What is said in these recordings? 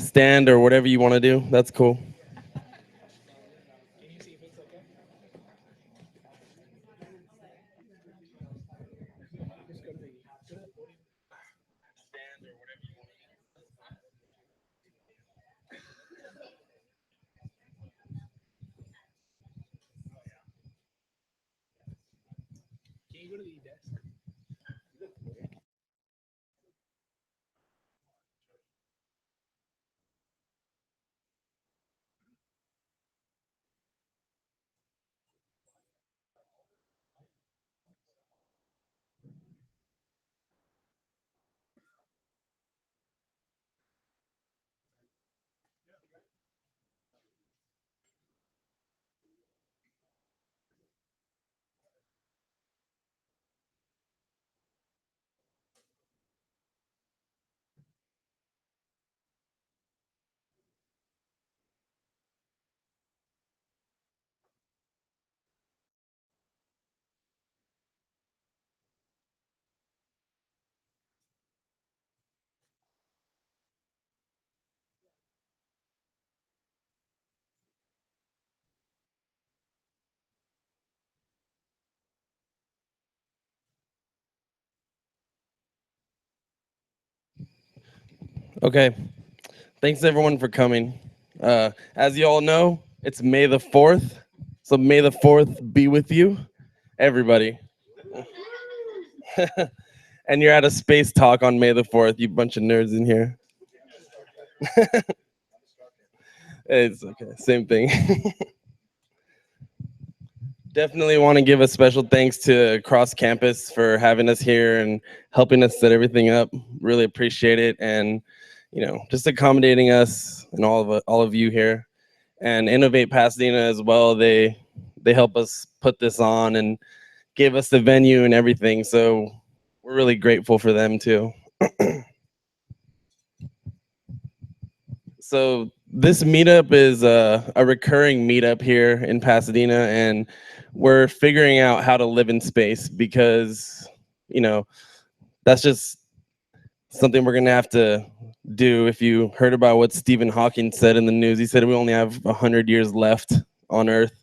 stand or whatever you want to do. That's cool. Okay. Thanks everyone for coming. As you all know, it's May the 4th. So May the 4th be with you, everybody. And you're at a space talk on May the 4th, you bunch of nerds in here. It's okay, same thing. Definitely want to give a special thanks to Cross Campus for having us here and helping us set everything up. Really appreciate it, and just accommodating us and all of you here. And Innovate Pasadena as well. They help us put this on and gave us the venue and everything. So we're really grateful for them too. So this meetup is a recurring meetup here in Pasadena, and we're figuring out how to live in space because, that's just something we're gonna have to do. If you heard about what Stephen Hawking said in the news, he said we only have 100 years left on Earth.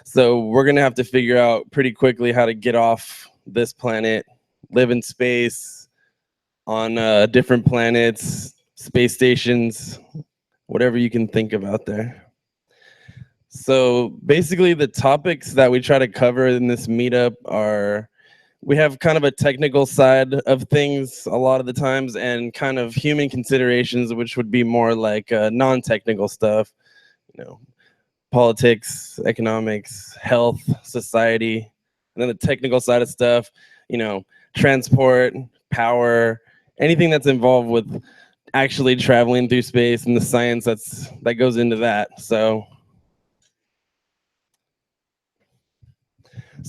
So we're gonna have to figure out pretty quickly how to get off this planet, live in space, on different planets, space stations, whatever you can think of out there. So basically the topics that we try to cover in this meetup are, we have kind of a technical side of things a lot of the times, and kind of human considerations, which would be more like non-technical stuff, politics, economics, health, society. And then the technical side of stuff, transport, power, anything that's involved with actually traveling through space and the science that goes into that. So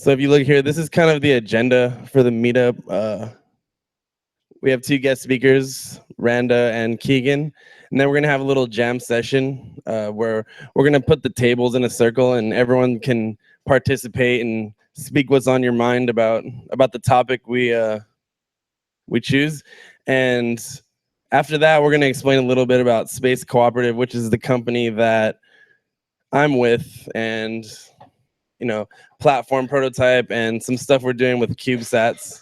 if you look here, this is kind of the agenda for the meetup. We have two guest speakers, Randa and Keegan, and then we're gonna have a little jam session where we're gonna put the tables in a circle and everyone can participate and speak what's on your mind about the topic we choose. And after that, we're gonna explain a little bit about Space Cooperative, which is the company that I'm with, and platform prototype and some stuff we're doing with CubeSats.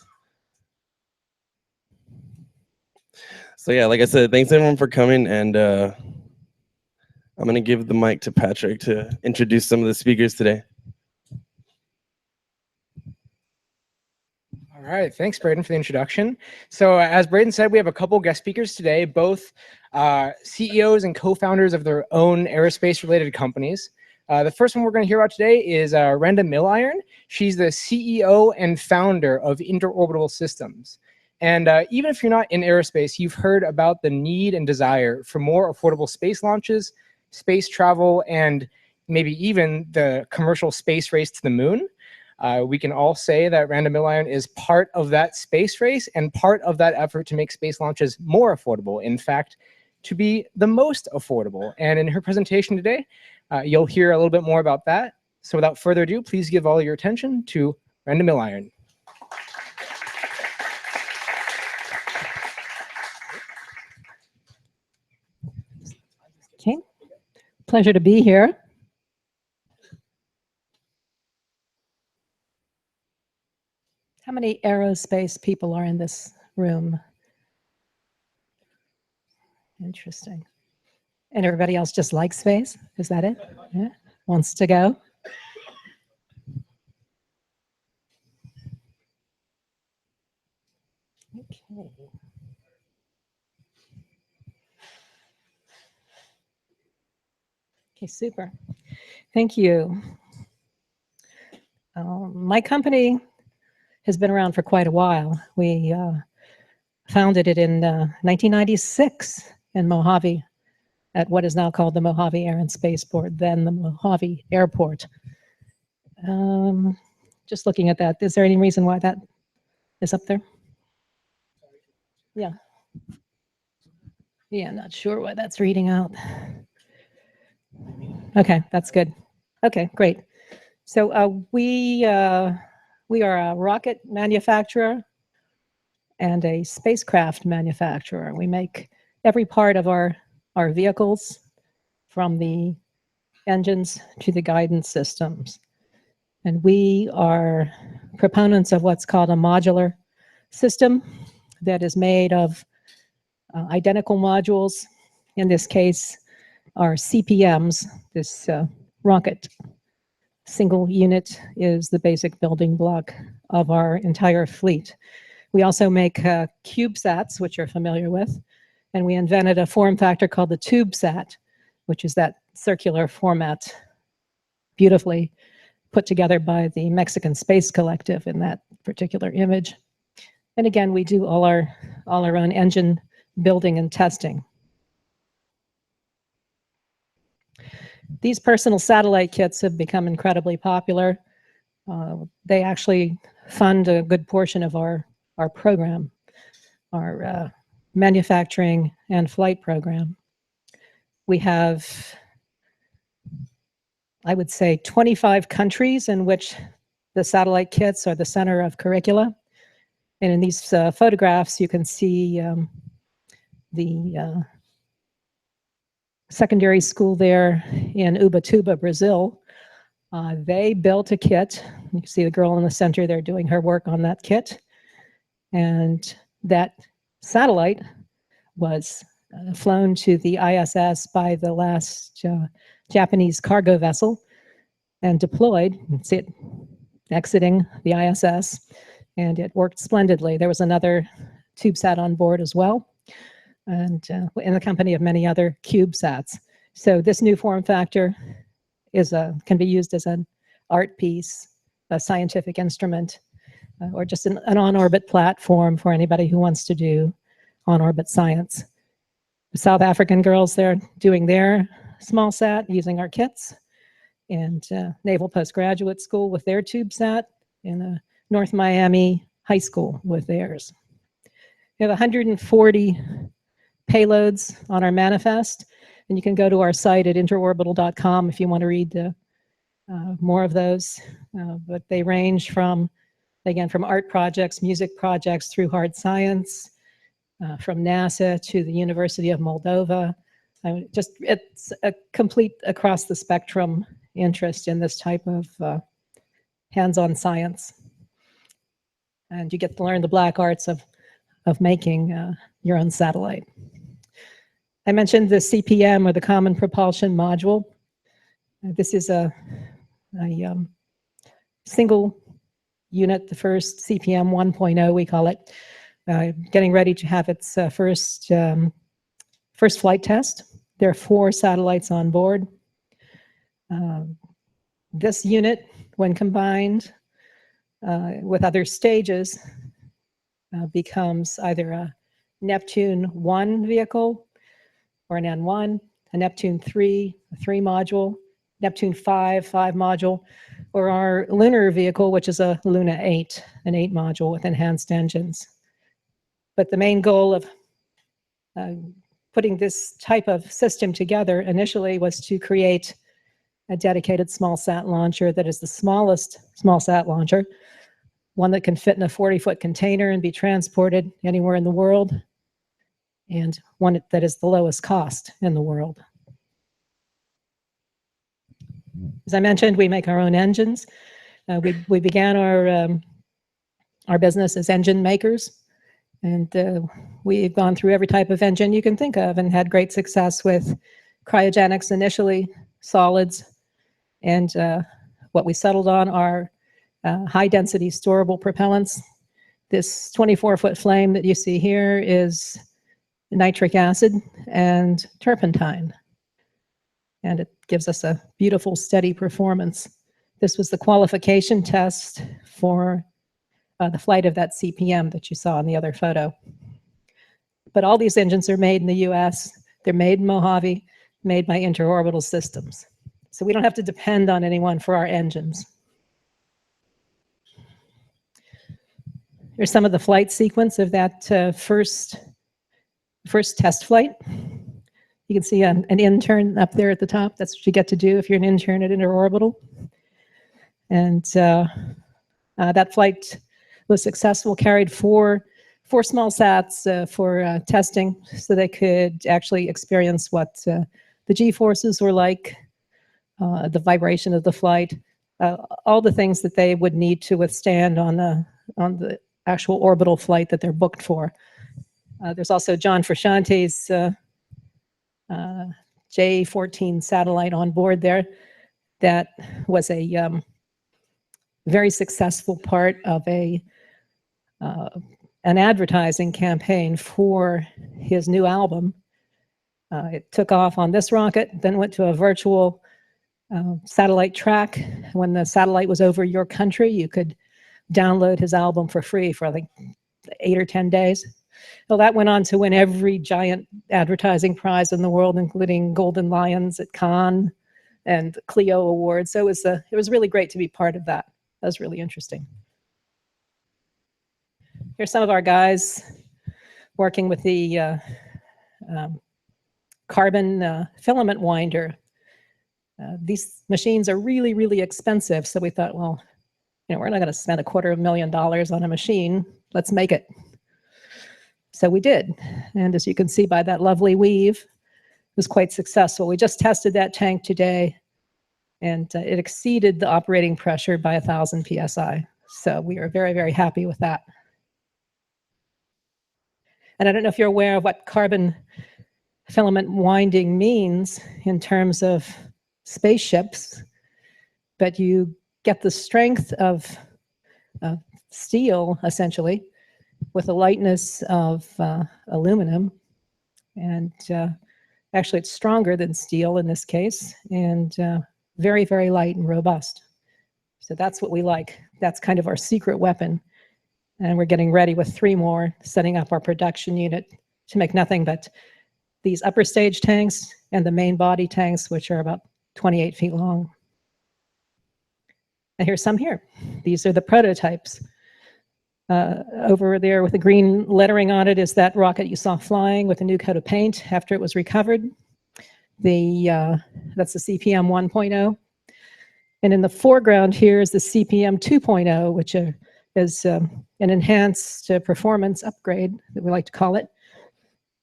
So yeah, like I said, thanks everyone for coming, and I'm gonna give the mic to Patrick to introduce some of the speakers today. All right, thanks, Braden, for the introduction. So as Braden said, we have a couple guest speakers today, both CEOs and co-founders of their own aerospace-related companies. The first one we're going to hear about today is Randa Milliron. She's the CEO and founder of Interorbital Systems. And even if you're not in aerospace, you've heard about the need and desire for more affordable space launches, space travel, and maybe even the commercial space race to the moon. We can all say that Randa Milliron is part of that space race and part of that effort to make space launches more affordable. In fact, to be the most affordable. And in her presentation today, you'll hear a little bit more about that. So without further ado, please give all your attention to Randa Milliron. Pleasure to be here. How many aerospace people are in this room? Interesting. And everybody else just likes space? Is that it? Yeah. Wants to go? Okay. Okay, super. Thank you. My company has been around for quite a while. We founded it in 1996 in Mojave at what is now called the Mojave Air and Spaceport, then the Mojave Airport. Just looking at that, is there any reason why that is up there? Yeah. Yeah, not sure why that's reading out. Okay, that's good. Okay, great. So we are a rocket manufacturer and a spacecraft manufacturer. We make every part of our vehicles, from the engines to the guidance systems. And we are proponents of what's called a modular system that is made of identical modules. In this case, our CPMs, this rocket single unit, is the basic building block of our entire fleet. We also make CubeSats, which you're familiar with, and we invented a form factor called the TubeSat, which is that circular format, beautifully put together by the Mexican Space Collective in that particular image. And again, we do all our own engine building and testing. These personal satellite kits have become incredibly popular. They actually fund a good portion of our program, our manufacturing and flight program. We have, I would say, 25 countries in which the satellite kits are the center of curricula. And in these photographs, you can see the secondary school there in Ubatuba, Brazil. They built a kit. You can see the girl in the center there doing her work on that kit. And that satellite was flown to the ISS by the last Japanese cargo vessel and deployed. You can see it exiting the ISS, and it worked splendidly. There was another TubeSat on board as well, and in the company of many other CubeSats. So this new form factor can be used as an art piece, a scientific instrument, or just an on-orbit platform for anybody who wants to do on-orbit science. The South African girls, they're doing their small sat using our kits, and Naval Postgraduate School with their TubeSat, and North Miami High School with theirs. We have 140 payloads on our manifest, and you can go to our site at interorbital.com if you want to read more of those. But they range from, again, from art projects, music projects, through hard science, from NASA to the University of Moldova. It's a complete across the spectrum interest in this type of hands-on science. And you get to learn the black arts of making your own satellite. I mentioned the CPM, or the Common Propulsion Module. This is a single unit, the first CPM 1.0, we call it, getting ready to have its first flight test. There are 4 satellites on board. This unit, when combined with other stages, becomes either a Neptune 1 vehicle, or an N1, a Neptune 3, a 3 module, Neptune 5 module, or our lunar vehicle, which is a Luna 8, an 8 module with enhanced engines. But the main goal of putting this type of system together initially was to create a dedicated small sat launcher that is the smallest small sat launcher, one that can fit in a 40-foot container and be transported anywhere in the world, and one that is the lowest cost in the world. As I mentioned, we make our own engines. We began our business as engine makers, and we've gone through every type of engine you can think of and had great success with cryogenics initially, solids, and what we settled on are high-density storable propellants. This 24-foot flame that you see here is nitric acid and turpentine, and it gives us a beautiful, steady performance. This was the qualification test for the flight of that CPM that you saw in the other photo. But all these engines are made in the US. They're made in Mojave, made by Interorbital Systems. So we don't have to depend on anyone for our engines. Here's some of the flight sequence of that first test flight. You can see an intern up there at the top. That's what you get to do if you're an intern at Interorbital. And that flight was successful, carried four small sats for testing so they could actually experience what the G-forces were like, the vibration of the flight, all the things that they would need to withstand on the actual orbital flight that they're booked for. There's also John Frusciante's J-14 satellite on board there. That was a very successful part of an advertising campaign for his new album. It took off on this rocket, then went to a virtual satellite track. When the satellite was over your country, you could download his album for free for like 8 or 10 days. Well, that went on to win every giant advertising prize in the world, including Golden Lions at Cannes and Clio Awards. So it was really great to be part of that. That was really interesting. Here's some of our guys working with the carbon filament winder. These machines are really, really expensive. So we thought, well, we're not going to spend $250,000 on a machine. Let's make it. So we did. And as you can see by that lovely weave, it was quite successful. We just tested that tank today, and it exceeded the operating pressure by 1,000 PSI. So we are very, very happy with that. And I don't know if you're aware of what carbon filament winding means in terms of spaceships, but you get the strength of steel, essentially, with the lightness of aluminum. And actually, it's stronger than steel in this case, and very, very light and robust. So that's what we like. That's kind of our secret weapon. And we're getting ready with 3 more, setting up our production unit to make nothing but these upper stage tanks and the main body tanks, which are about 28 feet long. And here's some here. These are the prototypes. Over there with the green lettering on it is that rocket you saw flying with a new coat of paint after it was recovered. That's the CPM 1.0. And in the foreground here is the CPM 2.0, which is an enhanced performance upgrade, that we like to call it.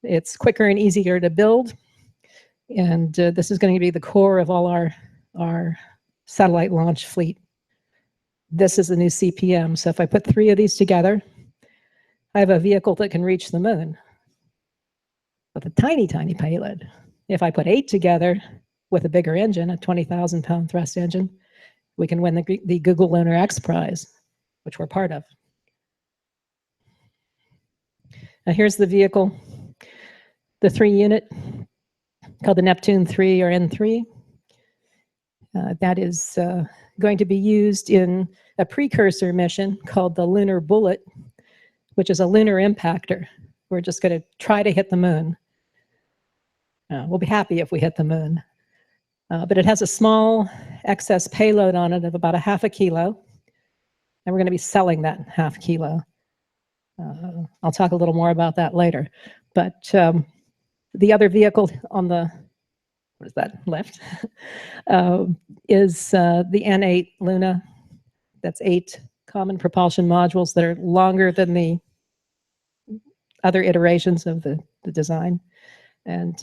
It's quicker and easier to build. And this is going to be the core of all our satellite launch fleet. This is the new CPM. So if I put 3 of these together, I have a vehicle that can reach the moon with a tiny, tiny payload. If I put 8 together with a bigger engine, a 20,000-pound thrust engine, we can win the Google Lunar X Prize, which we're part of. Now here's the vehicle, the 3 unit called the Neptune 3 or N3. That is going to be used in a precursor mission called the Lunar Bullet, which is a lunar impactor. We're just going to try to hit the moon. We'll be happy if we hit the moon. But it has a small excess payload on it of about 1/2 kilo. And we're going to be selling that 1/2 kilo. I'll talk a little more about that later. But the other vehicle on the, what is that, left, is the N8 Luna. That's 8 common propulsion modules that are longer than the other iterations of the design. And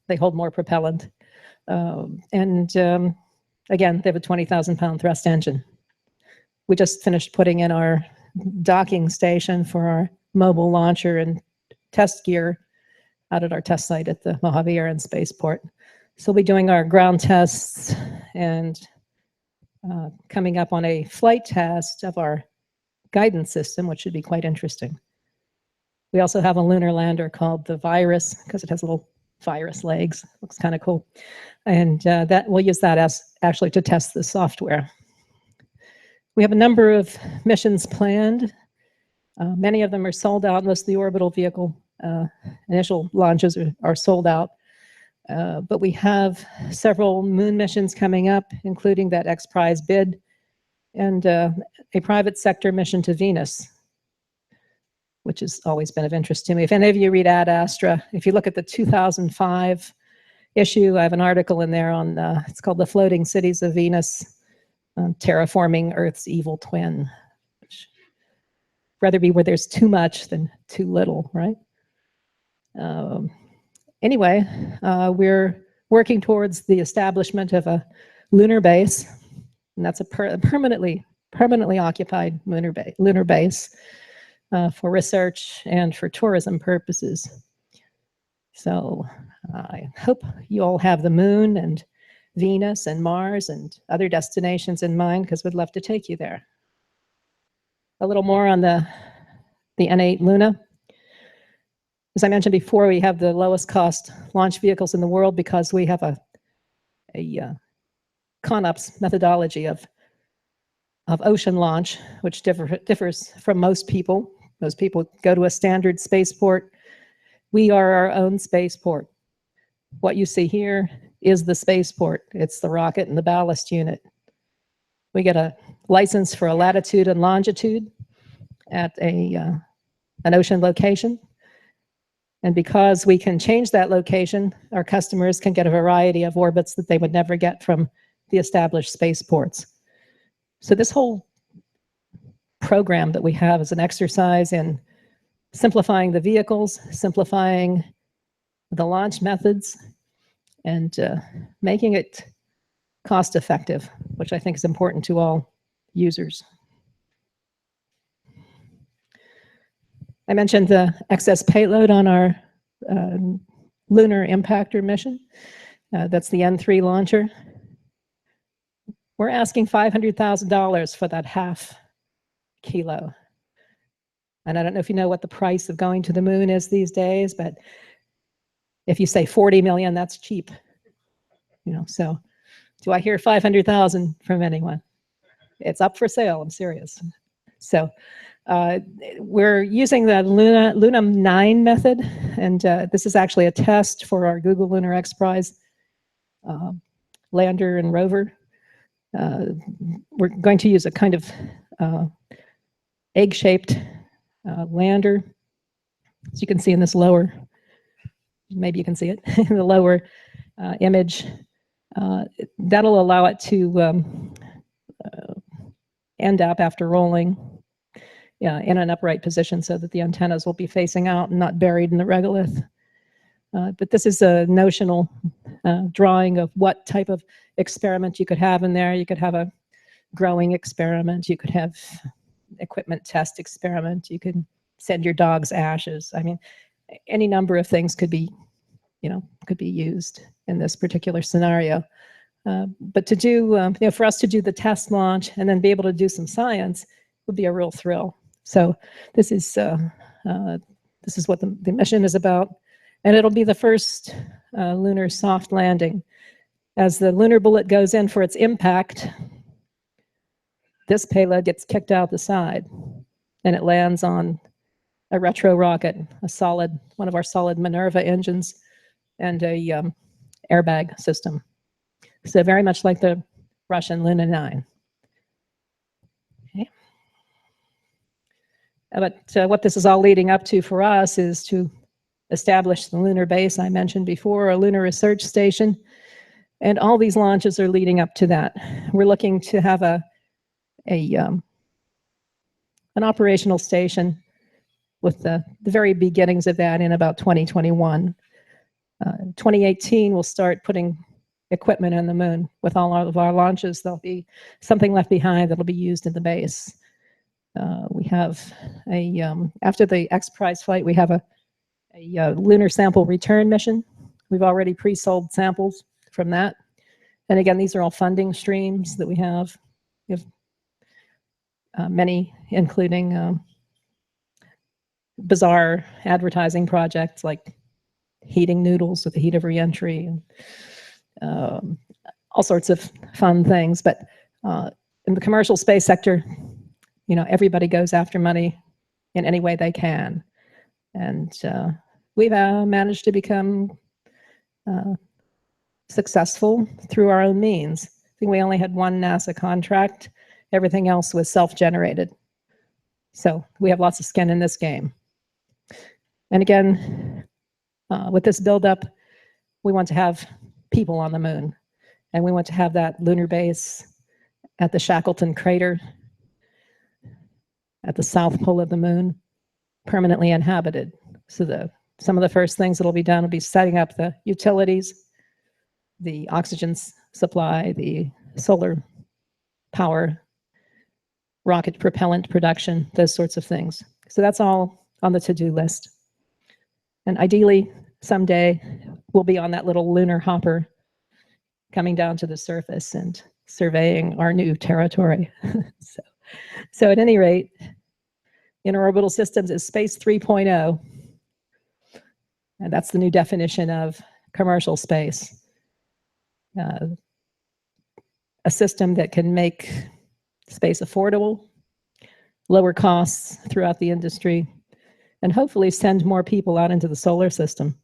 they hold more propellant. again, they have a 20,000-pound thrust engine. We just finished putting in our docking station for our mobile launcher and test gear out at our test site at the Mojave Air and Spaceport. So we'll be doing our ground tests and coming up on a flight test of our guidance system, which should be quite interesting. We also have a lunar lander called the Virus, because it has little virus legs. Looks kind of cool. And that we'll use that as actually to test the software. We have a number of missions planned. Many of them are sold out. Most of the orbital vehicle initial launches are sold out. But we have several moon missions coming up, including that X Prize bid and a private sector mission to Venus, which has always been of interest to me. If any of you read Ad Astra, if you look at the 2005 issue, I have an article in there on, it's called The Floating Cities of Venus, Terraforming Earth's Evil Twin. Which rather be where there's too much than too little, right? Anyway, we're working towards the establishment of a lunar base, and that's a permanently occupied lunar base for research and for tourism purposes. So I hope you all have the moon and Venus and Mars and other destinations in mind, because we'd love to take you there. A little more on the N8 Luna. As I mentioned before, we have the lowest cost launch vehicles in the world because we have a CONOPS methodology of ocean launch, which differs from most people. Most people go to a standard spaceport. We are our own spaceport. What you see here is the spaceport. It's the rocket and the ballast unit. We get a license for a latitude and longitude at an ocean location. And because we can change that location, our customers can get a variety of orbits that they would never get from the established spaceports. So this whole program that we have is an exercise in simplifying the vehicles, simplifying the launch methods, and making it cost effective, which I think is important to all users. I mentioned the excess payload on our lunar impactor mission. That's the N3 launcher. We're asking $500,000 for that half kilo. And I don't know if you know what the price of going to the moon is these days, but if you say 40 million, that's cheap. You know, so do I hear 500,000 from anyone? It's up for sale, I'm serious. So we're using the Luna 9 method, and this is actually a test for our Google Lunar X Prize lander and rover. We're going to use a kind of egg-shaped lander. As you can see in this lower, maybe you can see it in the lower image. That'll allow it to end up after rolling in an upright position so that the antennas will be facing out and not buried in the regolith. But this is a notional drawing of what type of experiment you could have in there. You could have a growing experiment. You could have equipment test experiment. You could send your dog's ashes. I mean, any number of things could be, could be used in this particular scenario. But to do, for us to do the test launch and then be able to do some science would be a real thrill. So this is what the mission is about, and it'll be the first lunar soft landing. As the lunar bullet goes in for its impact, this payload gets kicked out the side, and it lands on a retro rocket, one of our solid Minerva engines, and a airbag system. So very much like the Russian Luna 9. Okay. But what this is all leading up to for us is to establish the lunar base I mentioned before, a lunar research station, and all these launches are leading up to that. We're looking to have an operational station with the very beginnings of that in about 2021. 2018, we'll start putting equipment on the moon. With all of our launches, there'll be something left behind that'll be used in the base. We have after the X Prize flight, we have a lunar sample return mission. We've already pre-sold samples from that. And again, these are all funding streams that we have. We have many, including bizarre advertising projects like heating noodles with the heat of reentry, and all sorts of fun things. But in the commercial space sector, everybody goes after money in any way they can. And we've managed to become successful through our own means. I think we only had one NASA contract. Everything else was self-generated. So we have lots of skin in this game. And again, with this buildup, we want to have people on the moon. And we want to have that lunar base at the Shackleton crater at the south pole of the moon permanently inhabited. So some of the first things that'll be done will be setting up the utilities, the oxygen supply, the solar power, rocket propellant production, those sorts of things. So that's all on the to-do list. And ideally, someday, we'll be on that little lunar hopper coming down to the surface and surveying our new territory. So at any rate, interorbital systems is space 3.0. And that's the new definition of commercial space. A system that can make space affordable, lower costs throughout the industry, and hopefully send more people out into the solar system.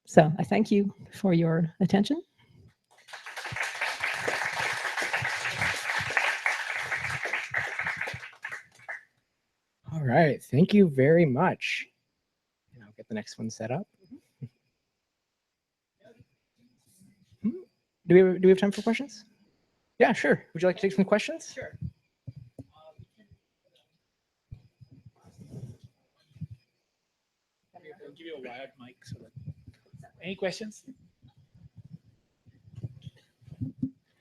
So I thank you for your attention. All right, thank you very much. And I'll get the next one set up. Do we have time for questions? Yeah, sure. Would you like to take some questions? Sure. I'll give you a wired mic. So any questions?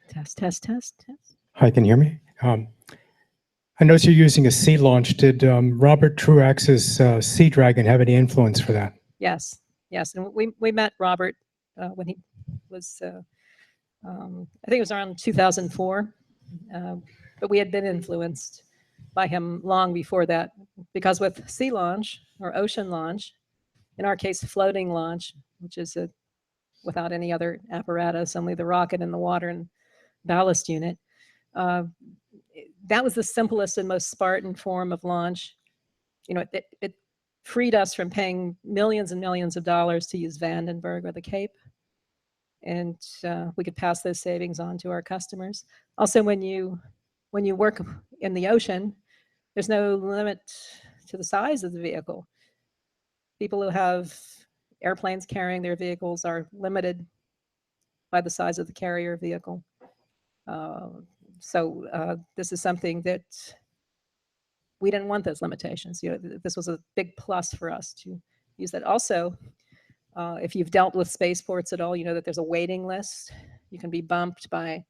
Test, test, test, test. Hi, can you hear me? I noticed you're using a sea launch. Did Robert Truax's Sea Dragon have any influence for that? Yes, yes. And we met Robert when he was, I think it was around 2004, but we had been influenced by him long before that, because with sea launch or ocean launch, in our case, floating launch, which is without any other apparatus, only the rocket and the water and ballast unit, that was the simplest and most Spartan form of launch. It freed us from paying millions and millions of dollars to use Vandenberg or the Cape. And we could pass those savings on to our customers. Also, when you work in the ocean, there's no limit to the size of the vehicle. People who have airplanes carrying their vehicles are limited by the size of the carrier vehicle. So this is something that we didn't want those limitations. This was a big plus for us to use that. Also, if you've dealt with spaceports at all, you know that there's a waiting list. You can be bumped by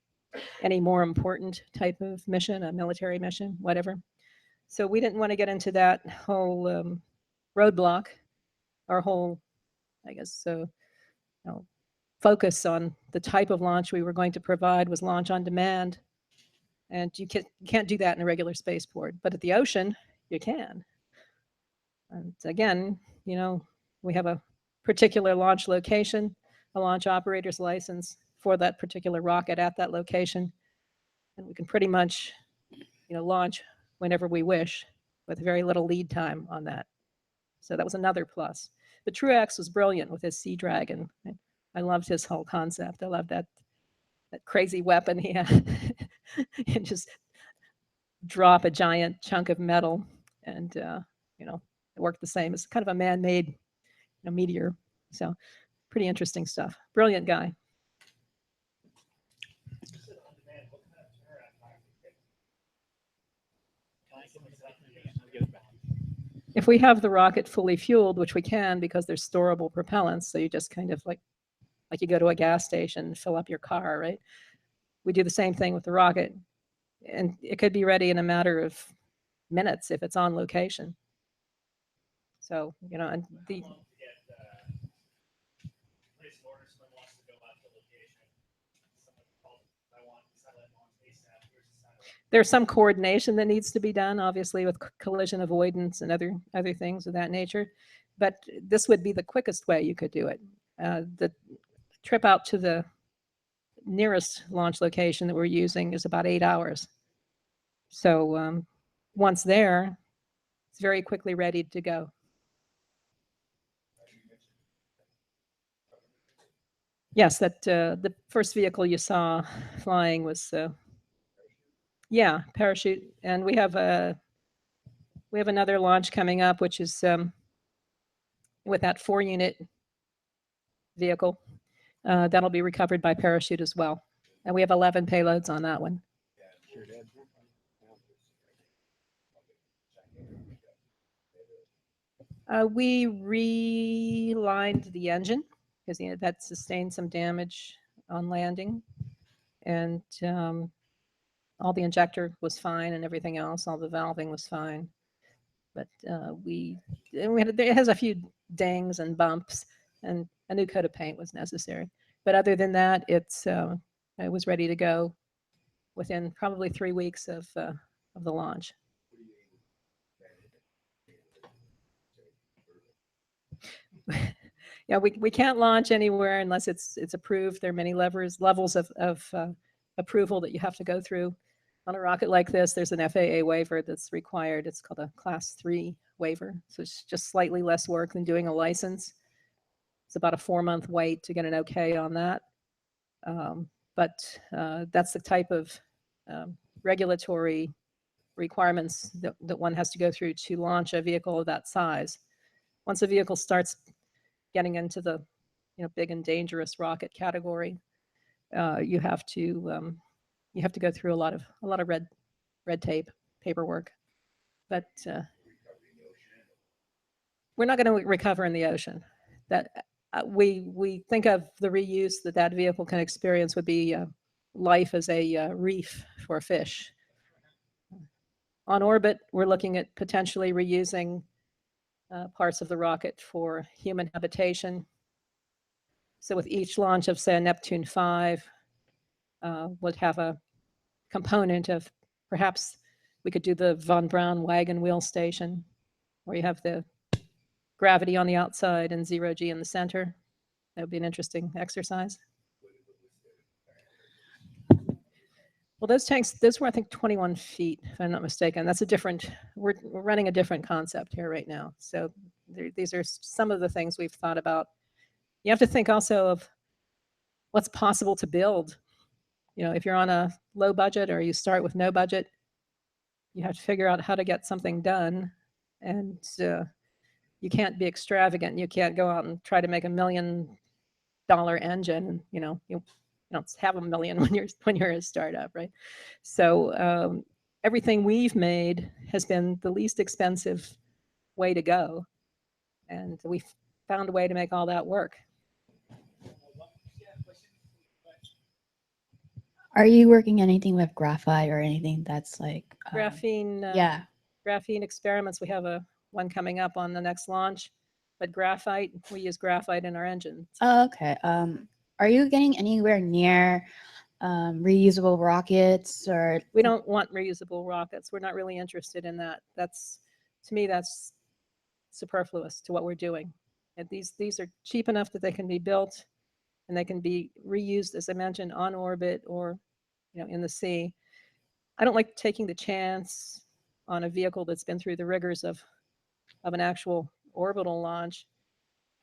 any more important type of mission, a military mission, whatever. So we didn't want to get into that whole roadblock. Our whole, I guess, focus on the type of launch we were going to provide was launch on demand. And you can't do that in a regular spaceport, but at the ocean, you can. And again, we have a particular launch location, a launch operator's license for that particular rocket at that location. And we can pretty much, launch whenever we wish with very little lead time on that. So that was another plus. But Truax was brilliant with his Sea Dragon. I loved his whole concept. I loved that crazy weapon he had. And just drop a giant chunk of metal and, it worked the same. It's kind of a man-made meteor. So pretty interesting stuff. Brilliant guy. If we have the rocket fully fueled, which we can because there's storable propellants, so you just kind of like like you go to a gas station, fill up your car, right? We do the same thing with the rocket, and it could be ready in a matter of minutes if it's on location. So, you know, and the there's some coordination that needs to be done, obviously, with collision avoidance and other things of that nature. But this would be the quickest way you could do it. The trip out to the nearest launch location that we're using is about 8 hours. So once there, it's very quickly ready to go. Yes, that the first vehicle you saw flying was, yeah, parachute, and we have another launch coming up, which is with that 4-unit vehicle. That'll be recovered by parachute as well, and we have 11 payloads on that one. We relined the engine because that sustained some damage on landing, and all the injector was fine and everything else, all the valving was fine. But it has a few dings and bumps, and a new coat of paint was necessary. But other than that, it was ready to go within probably 3 weeks of the launch. Yeah, we can't launch anywhere unless it's approved. There are many levels of approval that you have to go through. On a rocket like this, there's an FAA waiver that's required. It's called a Class 3 waiver. So it's just slightly less work than doing a license. It's about a 4-month wait to get an okay on that. But that's the type of regulatory requirements that one has to go through to launch a vehicle of that size. Once a vehicle starts getting into the big and dangerous rocket category, you have to go through a lot of red tape, paperwork. But we're not going to recover in the ocean. That we think of the reuse that vehicle can experience would be life as a reef for fish. On orbit, we're looking at potentially reusing parts of the rocket for human habitation. So with each launch of, say, a Neptune 5, would have a component of perhaps we could do the von Braun wagon wheel station, where you have the gravity on the outside and 0G in the center. That would be an interesting exercise. Well, those tanks, those were, I think, 21 feet, if I'm not mistaken. That's a different, we're running a different concept here right now. So these are some of the things we've thought about. You have to think also of what's possible to build. If you're on a low budget or you start with no budget, you have to figure out how to get something done. And you can't be extravagant. You can't go out and try to make $1 million engine. You don't have $1 million when you're a startup, right? So everything we've made has been the least expensive way to go, and we found a way to make all that work. Are you working anything with graphite or anything that's like Graphene? Yeah. Graphene experiments. We have one coming up on the next launch, but graphite, we use graphite in our engines. Oh, okay. Are you getting anywhere near reusable rockets? Or we don't want reusable rockets. We're not really interested in that. To me, that's superfluous to what we're doing. And these are cheap enough that they can be built and they can be reused, as I mentioned, on orbit or in the sea. I don't like taking the chance on a vehicle that's been through the rigors of an actual orbital launch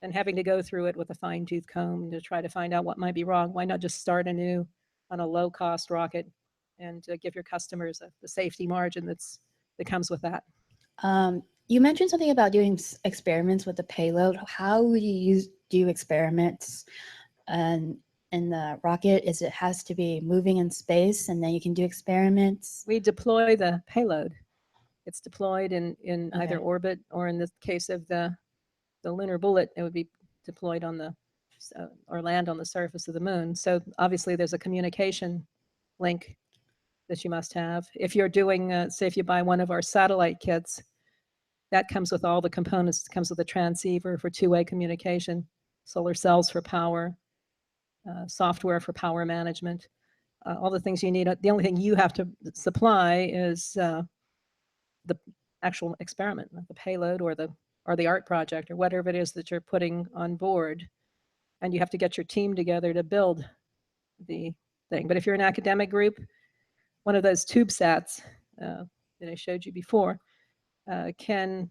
and having to go through it with a fine-tooth comb to try to find out what might be wrong. Why not just start anew on a low-cost rocket and give your customers the safety margin that comes with that? You mentioned something about doing experiments with the payload. How would you do experiments in the rocket? It has to be moving in space and then you can do experiments? We deploy the payload. It's deployed in either orbit, or in the case of the lunar bullet, it would be deployed on the or land on the surface of the moon. So obviously there's a communication link that you must have. If you're doing, say if you buy one of our satellite kits, that comes with all the components. It comes with a transceiver for two-way communication, solar cells for power, software for power management, all the things you need. The only thing you have to supply is the actual experiment, the payload or the art project or whatever it is that you're putting on board. And you have to get your team together to build the thing. But if you're an academic group, one of those TubeSats that I showed you before, you can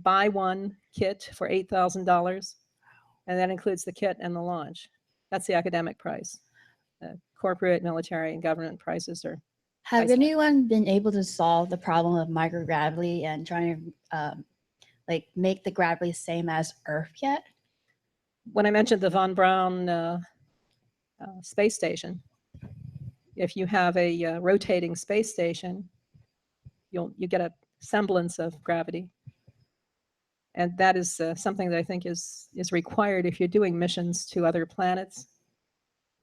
buy one kit for $8,000, and that includes the kit and the launch. That's the academic price. Corporate, military, and government prices are. Have anyone been able to solve the problem of microgravity and trying to like make the gravity same as Earth yet? When I mentioned the von Braun space station, if you have a rotating space station, you get a semblance of gravity. And that is something that I think is required if you're doing missions to other planets.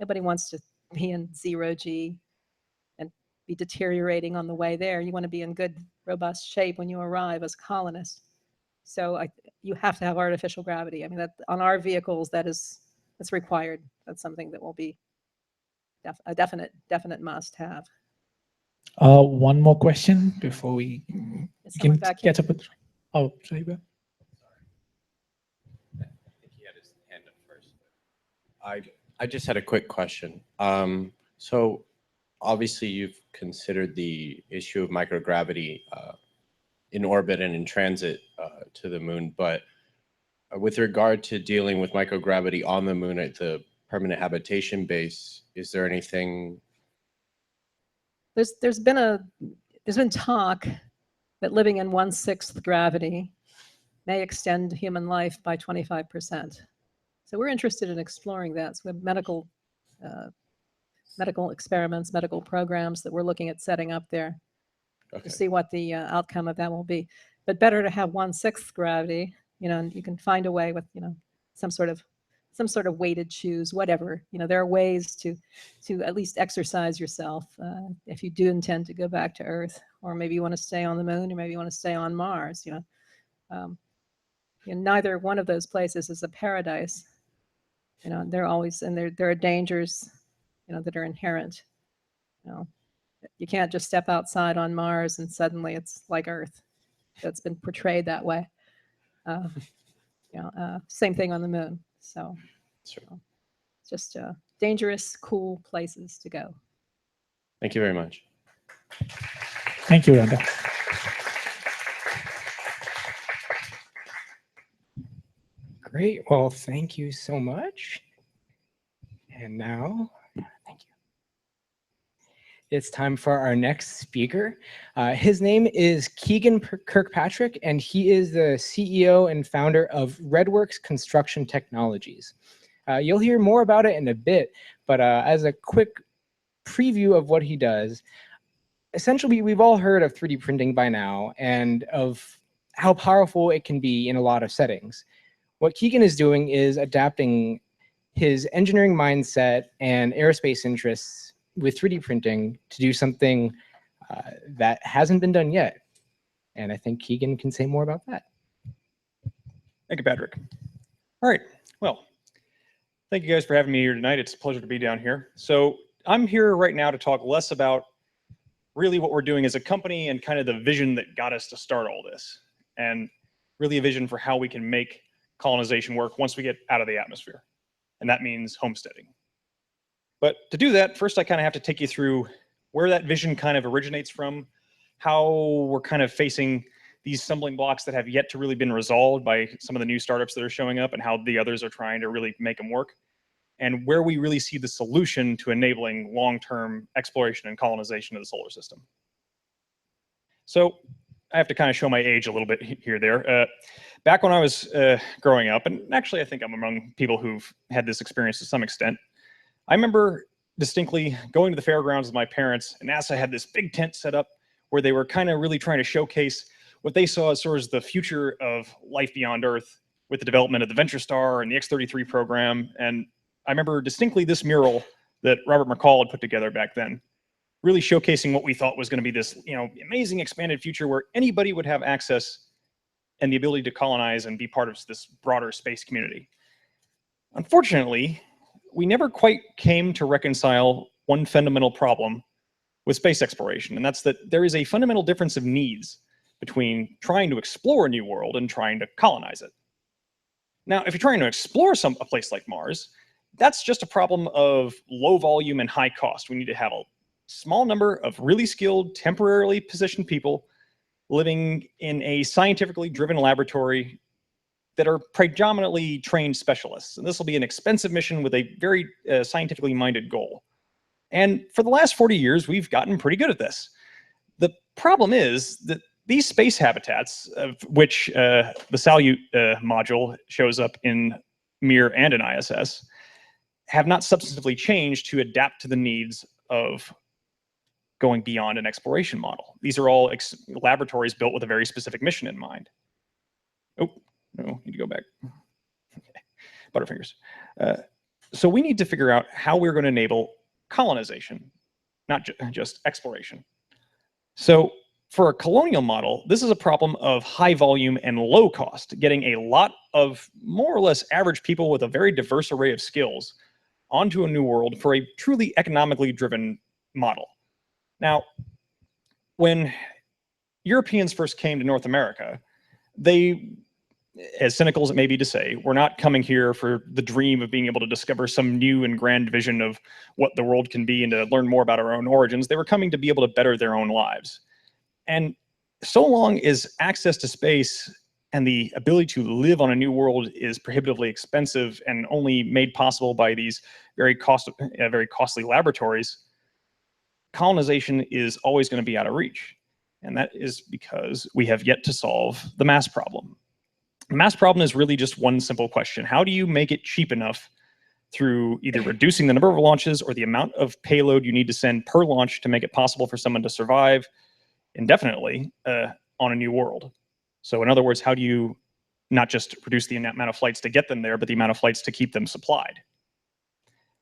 Nobody wants to be in zero G and be deteriorating on the way there. You want to be in good, robust shape when you arrive as a colonist. So you have to have artificial gravity. I mean, that on our vehicles, that's required. That's something that will be a definite must have. One more question before we can get up. Oh, sorry, Bill. I think he had his hand up first. I just had a quick question. So obviously you've considered the issue of microgravity in orbit and in transit to the moon, but with regard to dealing with microgravity on the moon at the permanent habitation base, is there anything? There's been talk that living in 1/6 gravity may extend human life by 25%. So we're interested in exploring that. So we have medical experiments, medical programs that we're looking at setting up there to see what the outcome of that will be. But better to have 1/6 gravity, and you can find a way with, some sort of weighted shoes, whatever. There are ways to at least exercise yourself if you do intend to go back to Earth, or maybe you want to stay on the moon, or maybe you want to stay on Mars. Neither one of those places is a paradise. They're always, and there are dangers, that are inherent. You can't just step outside on Mars and suddenly it's like Earth. It's been portrayed that way. Same thing on the moon. So just dangerous, cool places to go. Thank you very much. Thank you, Rhonda. Great. Well, thank you so much. And now, thank you. It's time for our next speaker. His name is Keegan Kirkpatrick, and he is the CEO and founder of Redworks Construction Technologies. You'll hear more about it in a bit, but as a quick preview of what he does, essentially we've all heard of 3D printing by now and of how powerful it can be in a lot of settings. What Keegan is doing is adapting his engineering mindset and aerospace interests with 3D printing to do something that hasn't been done yet. And I think Keegan can say more about that. Thank you, Patrick. All right, well, thank you guys for having me here tonight. It's a pleasure to be down here. So I'm here right now to talk less about really what we're doing as a company and kind of the vision that got us to start all this, and really a vision for how we can make colonization work once we get out of the atmosphere. And that means homesteading. But to do that, first I kind of have to take you through where that vision kind of originates from, how we're kind of facing these stumbling blocks that have yet to really been resolved by some of the new startups that are showing up, and how the others are trying to really make them work, and where we really see the solution to enabling long-term exploration and colonization of the solar system. So I have to kind of show my age a little bit here there. Back when I was growing up, and actually I think I'm among people who've had this experience to some extent, I remember distinctly going to the fairgrounds with my parents, and NASA had this big tent set up where they were kind of really trying to showcase what they saw as sort of the future of life beyond Earth with the development of the Venture Star and the X-33 program. And I remember distinctly this mural that Robert McCall had put together back then, really showcasing what we thought was going to be this, amazing expanded future where anybody would have access and the ability to colonize and be part of this broader space community. Unfortunately, we never quite came to reconcile one fundamental problem with space exploration, and that's that there is a fundamental difference of needs between trying to explore a new world and trying to colonize it. Now, if you're trying to explore a place like Mars, that's just a problem of low volume and high cost. We need to have a small number of really skilled, temporarily positioned people living in a scientifically driven laboratory that are predominantly trained specialists. And this will be an expensive mission with a very scientifically minded goal. And for the last 40 years, we've gotten pretty good at this. The problem is that these space habitats, of which the Salyut module shows up in Mir and in ISS, have not substantively changed to adapt to the needs of going beyond an exploration model. These are all laboratories built with a very specific mission in mind. Oh, no, need to go back. Okay. Butterfingers. So we need to figure out how we're going to enable colonization, not just exploration. So for a colonial model, this is a problem of high volume and low cost, getting a lot of more or less average people with a very diverse array of skills onto a new world for a truly economically driven model. Now, when Europeans first came to North America, they, as cynical as it may be to say, were not coming here for the dream of being able to discover some new and grand vision of what the world can be and to learn more about our own origins. They were coming to be able to better their own lives. And so long as access to space and the ability to live on a new world is prohibitively expensive and only made possible by these very costly laboratories, colonization is always going to be out of reach. And that is because we have yet to solve the mass problem. The mass problem is really just one simple question. How do you make it cheap enough through either reducing the number of launches or the amount of payload you need to send per launch to make it possible for someone to survive indefinitely on a new world? So in other words, how do you not just reduce the amount of flights to get them there, but the amount of flights to keep them supplied?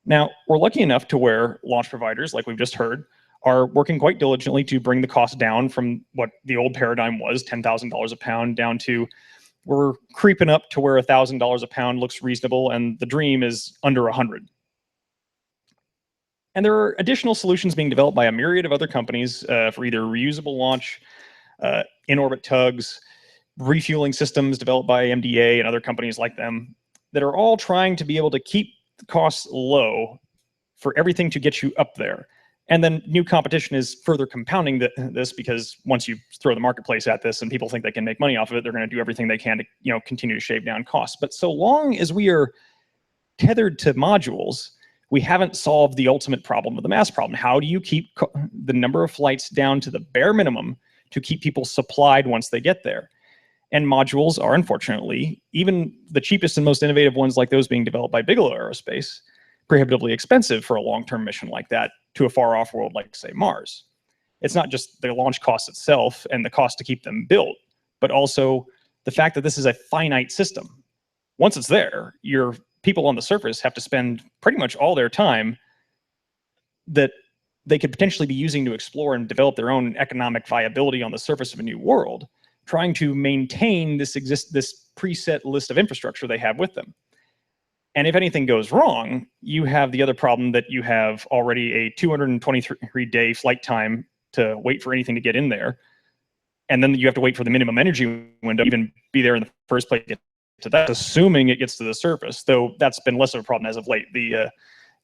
Now, we're lucky enough to where launch providers, like we've just heard, are working quite diligently to bring the cost down from what the old paradigm was, $10,000 a pound, down to we're creeping up to where $1,000 a pound looks reasonable, and the dream is under 100. And there are additional solutions being developed by a myriad of other companies for either reusable launch, in-orbit tugs, refueling systems developed by MDA and other companies like them that are all trying to be able to keep the costs low for everything to get you up there. And then new competition is further compounding this, because once you throw the marketplace at this and people think they can make money off of it, they're going to do everything they can to continue to shave down costs. But so long as we are tethered to modules, we haven't solved the ultimate problem of the mass problem. How do you keep the number of flights down to the bare minimum to keep people supplied once they get there? And modules are, unfortunately, even the cheapest and most innovative ones like those being developed by Bigelow Aerospace, prohibitively expensive for a long-term mission like that to a far-off world like, say, Mars. It's not just the launch cost itself and the cost to keep them built, but also the fact that this is a finite system. Once it's there, your people on the surface have to spend pretty much all their time that they could potentially be using to explore and develop their own economic viability on the surface of a new world, trying to maintain this preset list of infrastructure they have with them. And if anything goes wrong, you have the other problem that you have already a 223-day flight time to wait for anything to get in there. And then you have to wait for the minimum energy window to even be there in the first place to that, assuming it gets to the surface, though that's been less of a problem as of late. There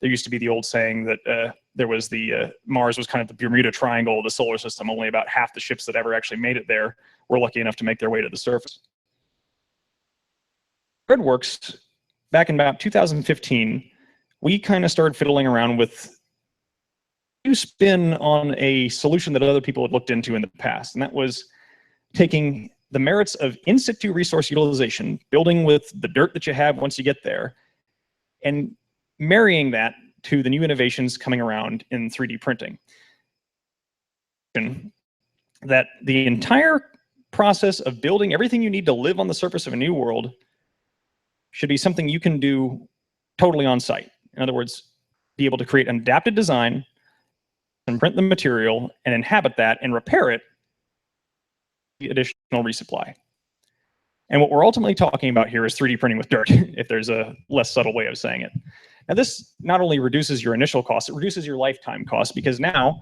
used to be the old saying that there was Mars was kind of the Bermuda Triangle of the solar system. Only about half the ships that ever actually made it there were lucky enough to make their way to the surface. GridWorks, back in about 2015, we kind of started fiddling around with a new spin on a solution that other people had looked into in the past, and that was taking the merits of in-situ resource utilization, building with the dirt that you have once you get there, and marrying that to the new innovations coming around in 3D printing. That the entire process of building everything you need to live on the surface of a new world should be something you can do totally on site. In other words, be able to create an adapted design and print the material and inhabit that and repair it, additional resupply. And what we're ultimately talking about here is 3D printing with dirt, if there's a less subtle way of saying it. Now, this not only reduces your initial cost, it reduces your lifetime cost, because now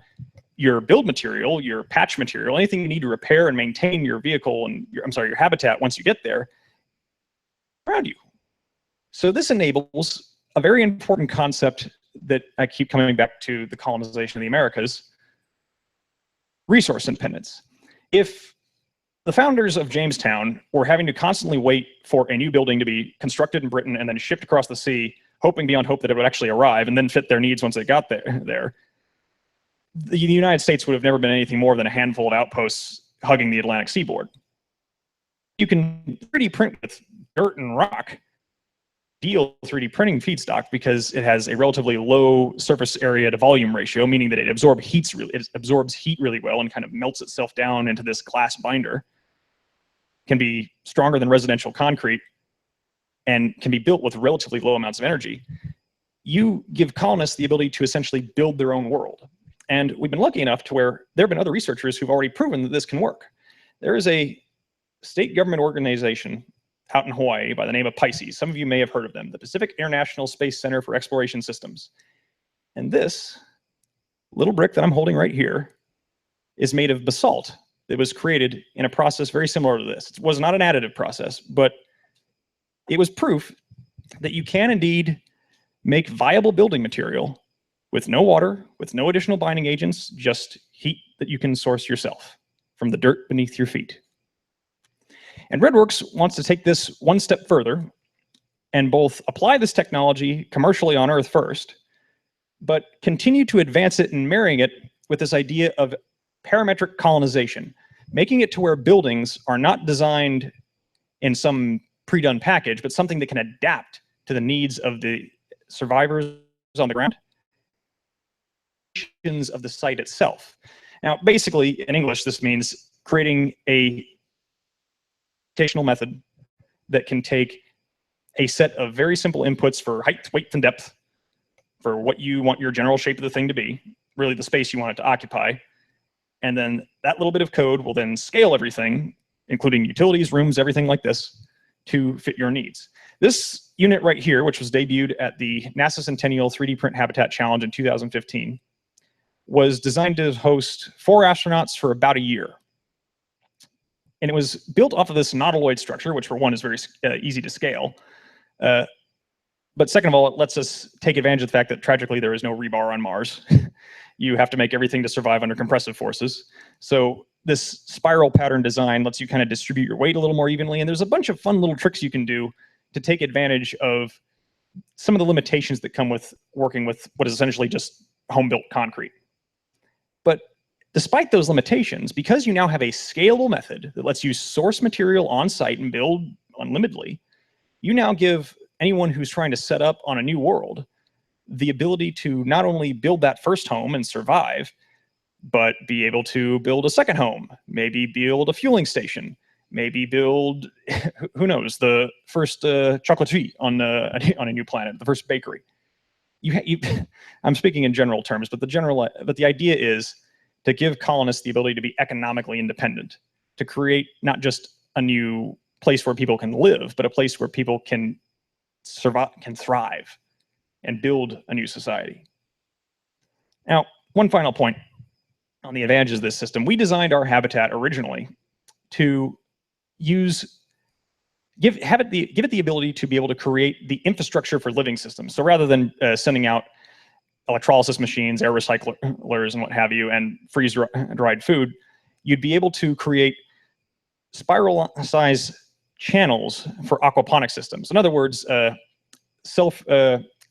your build material, your patch material, anything you need to repair and maintain your vehicle and your habitat once you get there, around you. So this enables a very important concept that I keep coming back to, the colonization of the Americas: resource independence. If the founders of Jamestown were having to constantly wait for a new building to be constructed in Britain and then shipped across the sea, hoping beyond hope that it would actually arrive and then fit their needs once it got there, the United States would have never been anything more than a handful of outposts hugging the Atlantic seaboard. You can 3D print with dirt and rock, ideal 3D printing feedstock, because it has a relatively low surface area to volume ratio, meaning that it absorbs heat really well and kind of melts itself down into this glass binder. Can be stronger than residential concrete and can be built with relatively low amounts of energy. You give colonists the ability to essentially build their own world. And we've been lucky enough to where there have been other researchers who've already proven that this can work. There is a state government organization out in Hawaii by the name of Pisces. Some of you may have heard of them, the Pacific International Space Center for Exploration Systems. And this little brick that I'm holding right here is made of basalt. It was created in a process very similar to this. It was not an additive process, but it was proof that you can indeed make viable building material with no water, with no additional binding agents, just heat that you can source yourself from the dirt beneath your feet. And RedWorks wants to take this one step further and both apply this technology commercially on Earth first, but continue to advance it and marrying it with this idea of parametric colonization, making it to where buildings are not designed in some pre-done package, but something that can adapt to the needs of the survivors on the ground, of the site itself. Now, basically, in English, this means creating a computational method that can take a set of very simple inputs for height, weight, and depth, for what you want your general shape of the thing to be, really the space you want it to occupy. And then that little bit of code will then scale everything, including utilities, rooms, everything like this, to fit your needs. This unit right here, which was debuted at the NASA Centennial 3D Print Habitat Challenge in 2015, was designed to host 4 astronauts for about a year. And it was built off of this nautiloid structure, which for one is very easy to scale. But second of all, it lets us take advantage of the fact that tragically there is no rebar on Mars. You have to make everything to survive under compressive forces. So this spiral pattern design lets you kind of distribute your weight a little more evenly. And there's a bunch of fun little tricks you can do to take advantage of some of the limitations that come with working with what is essentially just home-built concrete. But despite those limitations, because you now have a scalable method that lets you source material on site and build unlimitedly, you now give anyone who's trying to set up on a new world the ability to not only build that first home and survive, but be able to build a second home, maybe build a fueling station, maybe build, who knows, the first chocolatier on a new planet, the first bakery. I'm speaking in general terms, but the idea is to give colonists the ability to be economically independent, to create not just a new place where people can live, but a place where people can survive, can thrive, and build a new society. Now, one final point on the advantages of this system. We designed our habitat originally to give it the ability to be able to create the infrastructure for living systems. So rather than sending out electrolysis machines, air recyclers, and what have you, and freeze-dried food, you'd be able to create spiral-sized channels for aquaponic systems. In other words,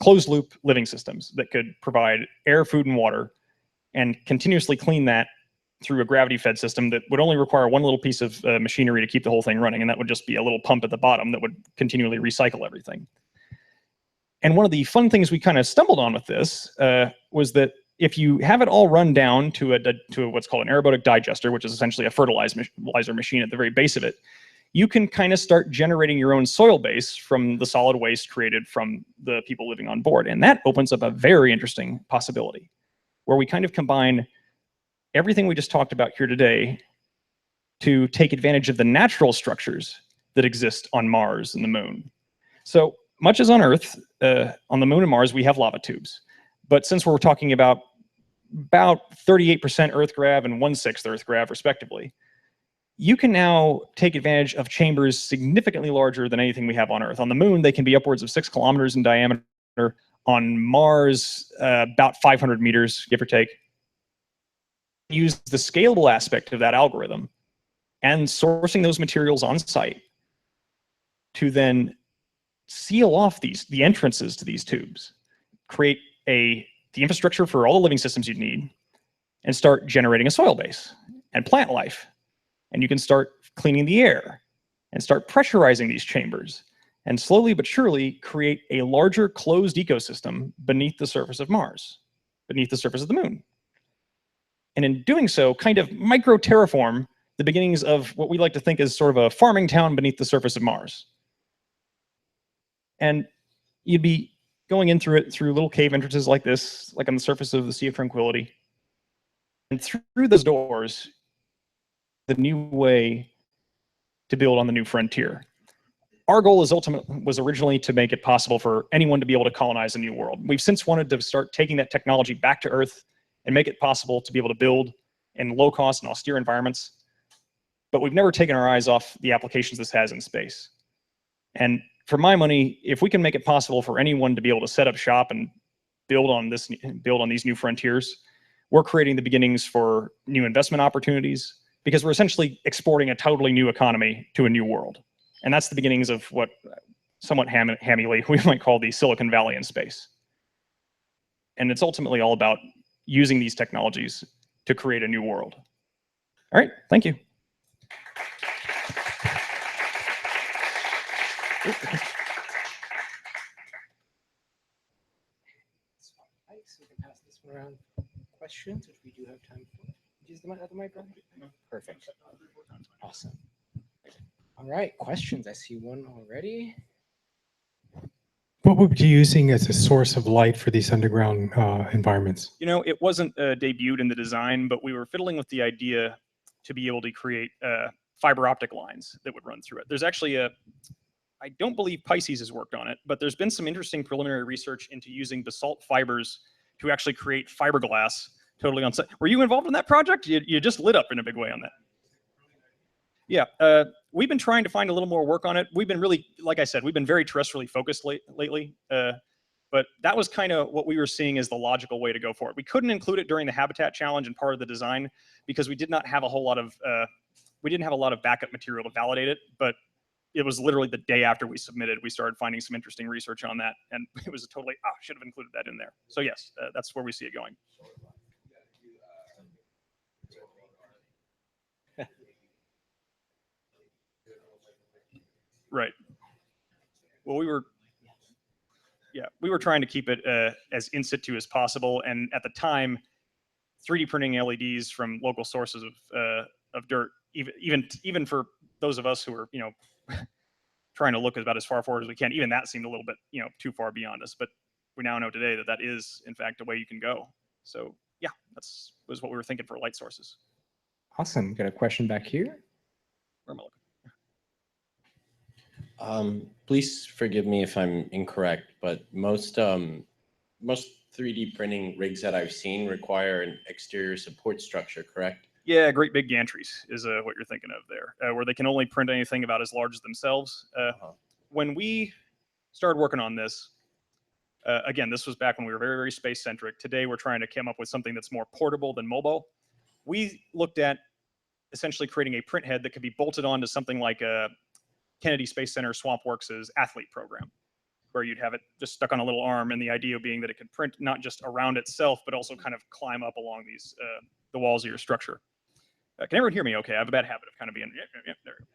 closed-loop living systems that could provide air, food, and water, and continuously clean that through a gravity-fed system that would only require one little piece of machinery to keep the whole thing running, and that would just be a little pump at the bottom that would continually recycle everything. And one of the fun things we kind of stumbled on with this was that if you have it all run down to what's called an aerobic digester, which is essentially a fertilizer machine at the very base of it, you can kind of start generating your own soil base from the solid waste created from the people living on board. And that opens up a very interesting possibility where we kind of combine everything we just talked about here today to take advantage of the natural structures that exist on Mars and the moon. So much as on Earth, on the moon and Mars, we have lava tubes. But since we're talking about 38% Earth grav and 1/6 Earth grav, respectively, you can now take advantage of chambers significantly larger than anything we have on Earth. On the moon, they can be upwards of 6 kilometers in diameter. On Mars, about 500 meters, give or take. Use the scalable aspect of that algorithm and sourcing those materials on site to then seal off the entrances to these tubes, create the infrastructure for all the living systems you'd need, and start generating a soil base and plant life. And you can start cleaning the air and start pressurizing these chambers and slowly but surely create a larger closed ecosystem beneath the surface of Mars, beneath the surface of the moon. And in doing so, kind of micro terraform the beginnings of what we like to think is sort of a farming town beneath the surface of Mars. And you'd be going in through little cave entrances like this, like on the surface of the Sea of Tranquility. And through those doors, the new way to build on the new frontier. Our goal was originally to make it possible for anyone to be able to colonize a new world. We've since wanted to start taking that technology back to Earth and make it possible to be able to build in low-cost and austere environments. But we've never taken our eyes off the applications this has in space. And for my money, if we can make it possible for anyone to be able to set up shop and build on these new frontiers, we're creating the beginnings for new investment opportunities, because we're essentially exporting a totally new economy to a new world. And that's the beginnings of what, somewhat hammily, we might call the Silicon Valley in space. And it's ultimately all about using these technologies to create a new world. All right, thank you. So we can pass this one around. Questions, which we do have time for. Use the mic, Ron? Perfect. Awesome. All right, questions. I see one already. What would you be using as a source of light for these underground environments? You know, it wasn't debuted in the design, but we were fiddling with the idea to be able to create fiber optic lines that would run through it. There's actually I don't believe Pisces has worked on it, but there's been some interesting preliminary research into using basalt fibers to actually create fiberglass totally on site. Were you involved in that project? You just lit up in a big way on that. Yeah, we've been trying to find a little more work on it. We've been really, like I said, we've been very terrestrially focused lately. But that was kind of what we were seeing as the logical way to go for it. We couldn't include it during the Habitat Challenge and part of the design because we did not have a whole lot of, we didn't have a lot of backup material to validate it, but it was literally the day after we submitted, we started finding some interesting research on that. And it was a totally, should have included that in there. So yes, that's where we see it going. Right. Well, we were trying to keep it as in situ as possible. And at the time, 3D printing LEDs from local sources of dirt, even for those of us who are, trying to look about as far forward as we can, even that seemed a little bit, too far beyond us. But we now know today that that is, in fact, a way you can go. So yeah, was what we were thinking for light sources. Awesome. Got a question back here. Where am I looking? Please forgive me if I'm incorrect, but most 3D printing rigs that I've seen require an exterior support structure, correct? Yeah, great big gantries is what you're thinking of there, where they can only print anything about as large as themselves. When we started working on this, again, this was back when we were very, very space-centric. Today, we're trying to come up with something that's more portable than mobile. We looked at essentially creating a print head that could be bolted onto something like a Kennedy Space Center SwampWorks' athlete program, where you'd have it just stuck on a little arm, and the idea being that it could print not just around itself, but also kind of climb up along these the walls of your structure. Can everyone hear me okay? I have a bad habit of kind of being, there we go.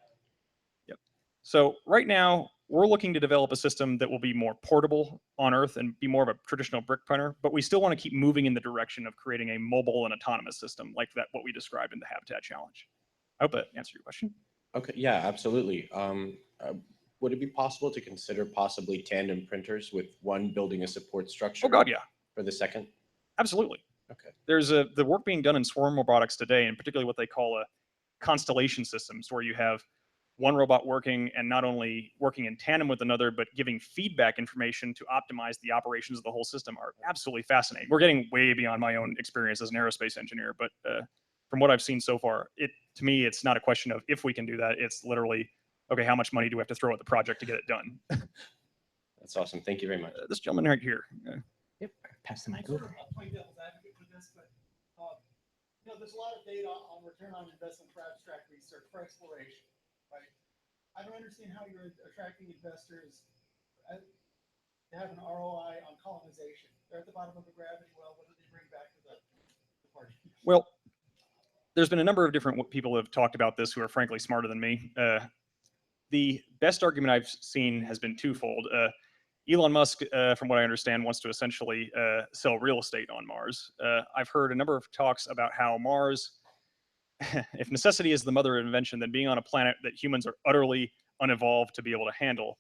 Yep. So right now, we're looking to develop a system that will be more portable on Earth and be more of a traditional brick printer, but we still want to keep moving in the direction of creating a mobile and autonomous system like what we described in the Habitat Challenge. I hope that answered your question. Okay, yeah, absolutely. Would it be possible to consider possibly tandem printers with one building a support structure Oh God, yeah, for the second? absolutely. Okay. There's the work being done in swarm robotics today, and particularly what they call a constellation systems, where you have one robot working and not only working in tandem with another, but giving feedback information to optimize the operations of the whole system are absolutely fascinating. We're getting way beyond my own experience as an aerospace engineer, but from what I've seen so far, to me, it's not a question of if we can do that. It's literally, okay, how much money do we have to throw at the project to get it done? That's awesome. Thank you very much. This gentleman right here. Yep. Pass the mic over. I'll play devil's advocate for this, but there's a lot of data on return on investment for abstract research, for exploration, right? I don't understand how you're attracting investors to have an ROI on colonization. They're at the bottom of the gravity well. What do they bring back to the party? Well, there's been a number of different people who have talked about this who are frankly smarter than me. The best argument I've seen has been twofold. Elon Musk, from what I understand, wants to essentially sell real estate on Mars. I've heard a number of talks about how Mars, if necessity is the mother of invention, then being on a planet that humans are utterly unevolved to be able to handle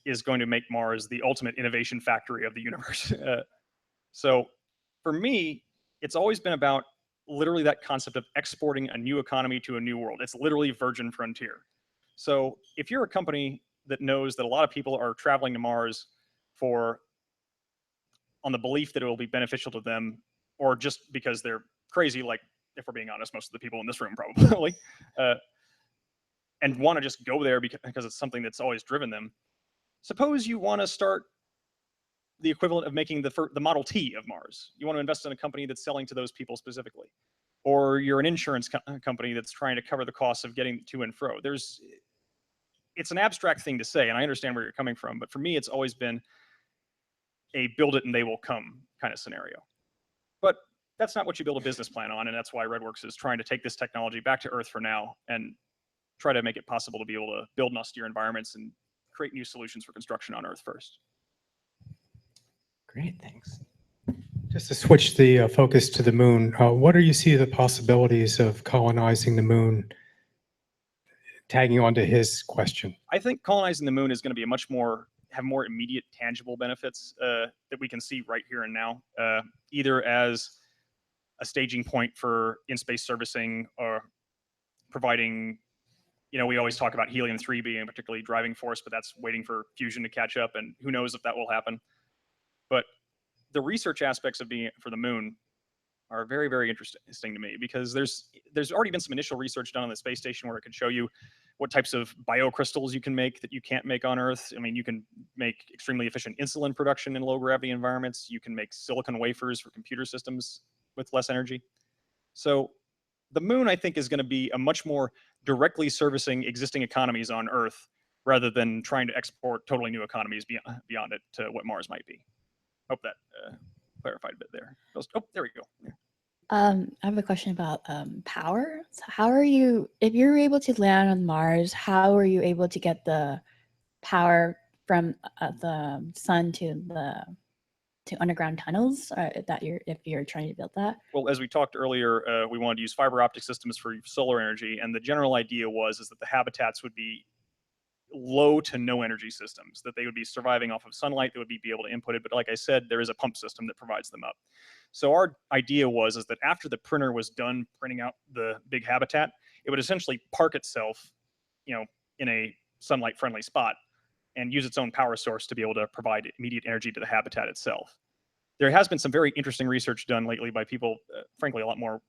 is going to make Mars the ultimate innovation factory of the universe. So for me, it's always been about literally that concept of exporting a new economy to a new world. It's literally virgin frontier. So if you're a company that knows that a lot of people are traveling to Mars on the belief that it will be beneficial to them, or just because they're crazy, like if we're being honest, most of the people in this room probably, and want to just go there because it's something that's always driven them. Suppose you want to start the equivalent of making the Model T of Mars. You want to invest in a company that's selling to those people specifically. Or you're an insurance company that's trying to cover the costs of getting to and fro. It's an abstract thing to say, and I understand where you're coming from, but for me, it's always been a build it and they will come kind of scenario. But that's not what you build a business plan on, and that's why Redworks is trying to take this technology back to Earth for now and try to make it possible to be able to build in austere environments and create new solutions for construction on Earth first. Great, thanks. Just to switch the focus to the moon, what do you see the possibilities of colonizing the moon, tagging on to his question? I think colonizing the moon is going to be have more immediate tangible benefits that we can see right here and now, either as a staging point for in-space servicing or providing, we always talk about helium-3 being a particularly driving force, but that's waiting for fusion to catch up, and who knows if that will happen. But the research aspects of being for the moon are very, very interesting to me, because there's already been some initial research done on the space station where it could show you what types of biocrystals you can make that you can't make on Earth. I mean, you can make extremely efficient insulin production in low gravity environments. You can make silicon wafers for computer systems with less energy. So the moon, I think, is going to be a much more directly servicing existing economies on Earth rather than trying to export totally new economies beyond it to what Mars might be. Hope that clarified a bit there. Oh, there we go. I have a question about power. So how are you, if you're able to land on Mars, how are you able to get the power from the sun to underground tunnels if you're trying to build that? Well, as we talked earlier, we wanted to use fiber optic systems for solar energy, and the general idea is that the habitats would be low to no energy systems, that they would be surviving off of sunlight, they would be able to input it. But like I said, there is a pump system that provides them up. So our idea is that after the printer was done printing out the big habitat, it would essentially park itself, in a sunlight friendly spot and use its own power source to be able to provide immediate energy to the habitat itself. There has been some very interesting research done lately by people, frankly, a lot more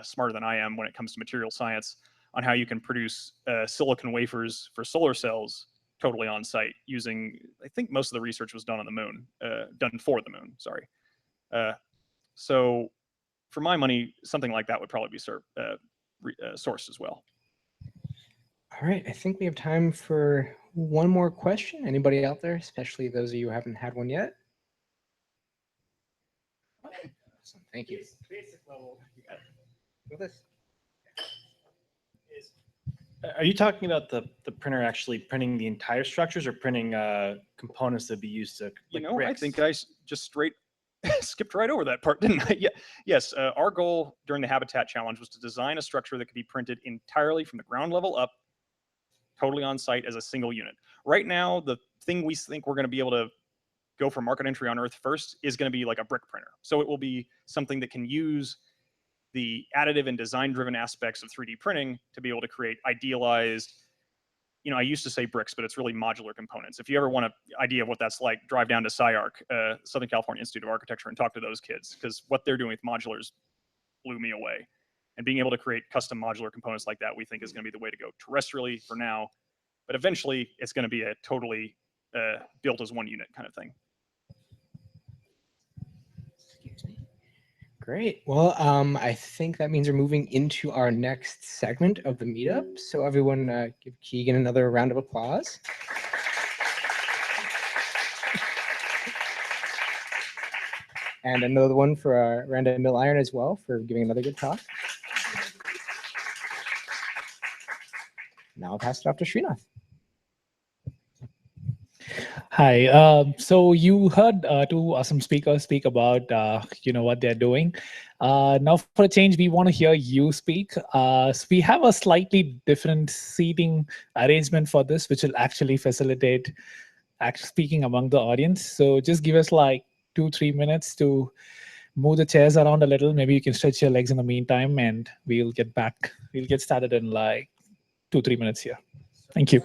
smarter than I am when it comes to material science, on how you can produce silicon wafers for solar cells totally on site using, I think most of the research was done on the moon, done for the moon, sorry. So for my money, something like that would probably be sourced as well. All right, I think we have time for one more question. Anybody out there, especially those of you who haven't had one yet? Okay, awesome. Thank you. Basic level. With this. Are you talking about the printer actually printing the entire structures or printing components that be used to, like, I bricks? think I just straight skipped right over that part, didn't I? Yeah. Yes, our goal during the Habitat Challenge was to design a structure that could be printed entirely from the ground level up totally on site as a single unit. Right now, the thing we think we're going to be able to go for market entry on Earth first is going to be like a brick printer. So it will be something that can use the additive and design-driven aspects of 3D printing to be able to create idealized, I used to say bricks, but it's really modular components. If you ever want an idea of what that's like, drive down to SciArc, Southern California Institute of Architecture, and talk to those kids, because what they're doing with modulars blew me away. And being able to create custom modular components like that, we think is going to be the way to go terrestrially for now. But eventually, it's going to be a totally built as one unit kind of thing. Excuse me. Great. Well, I think that means we're moving into our next segment of the meetup. So everyone give Keegan another round of applause. And another one for Randa Milliron as well for giving another good talk. Now I'll pass it off to Srinath. Hi. So you heard two awesome speakers speak about what they're doing. Now, for a change, we want to hear you speak. So we have a slightly different seating arrangement for this, which will actually facilitate speaking among the audience. So just give us like 2-3 minutes to move the chairs around a little. Maybe you can stretch your legs in the meantime, and we'll get back. We'll get started in like 2-3 minutes here. Thank you.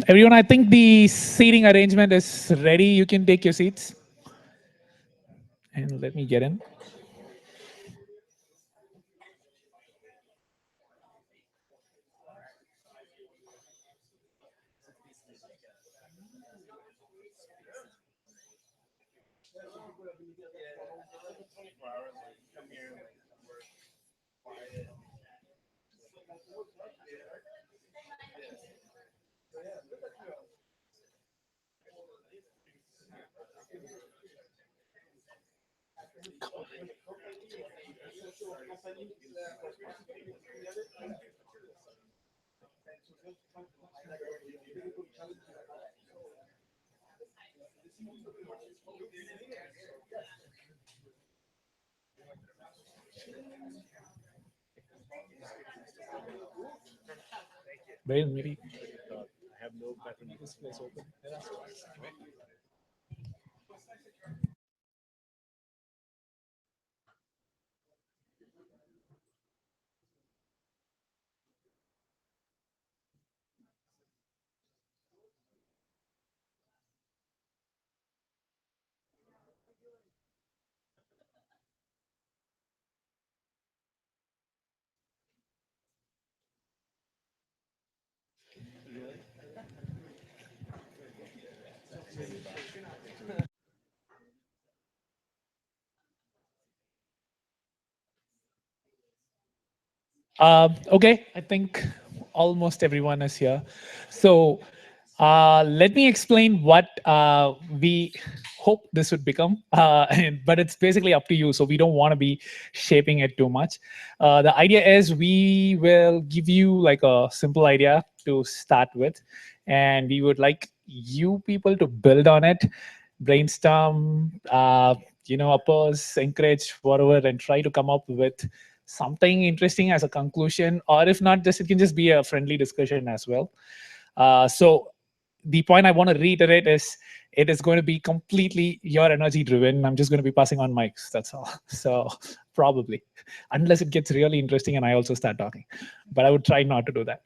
Everyone, I think the seating arrangement is ready. You can take your seats. And let me get in. Braden, maybe I have no better this place open. Okay, I think almost everyone is here. So let me explain what we hope this would become, but it's basically up to you. So we don't want to be shaping it too much. The idea is we will give you like a simple idea to start with, and we would like you people to build on it, brainstorm, oppose, encourage, whatever, and try to come up with something interesting as a conclusion, or if not, just it can just be a friendly discussion as well. So the point I want to reiterate is it is going to be completely your energy driven. I'm just going to be passing on mics. That's all. So probably, unless it gets really interesting and I also start talking, but I would try not to do that.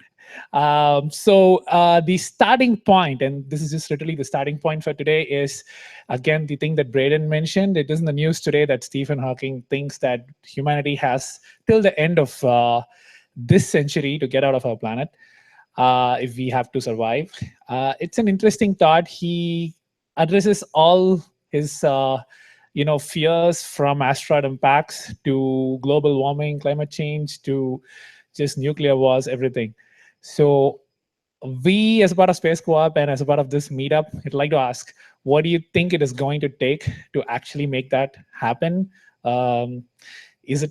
The starting point, and this is just literally the starting point for today, is again the thing that Braden mentioned. It is in the news today that Stephen Hawking thinks that humanity has till the end of this century to get out of our planet if we have to survive. It's an interesting thought. He addresses all his fears, from asteroid impacts to global warming, climate change, to just nuclear wars, everything. So we, as a part of Space Co-op and as a part of this meetup, I'd like to ask, what do you think it is going to take to actually make that happen? Is it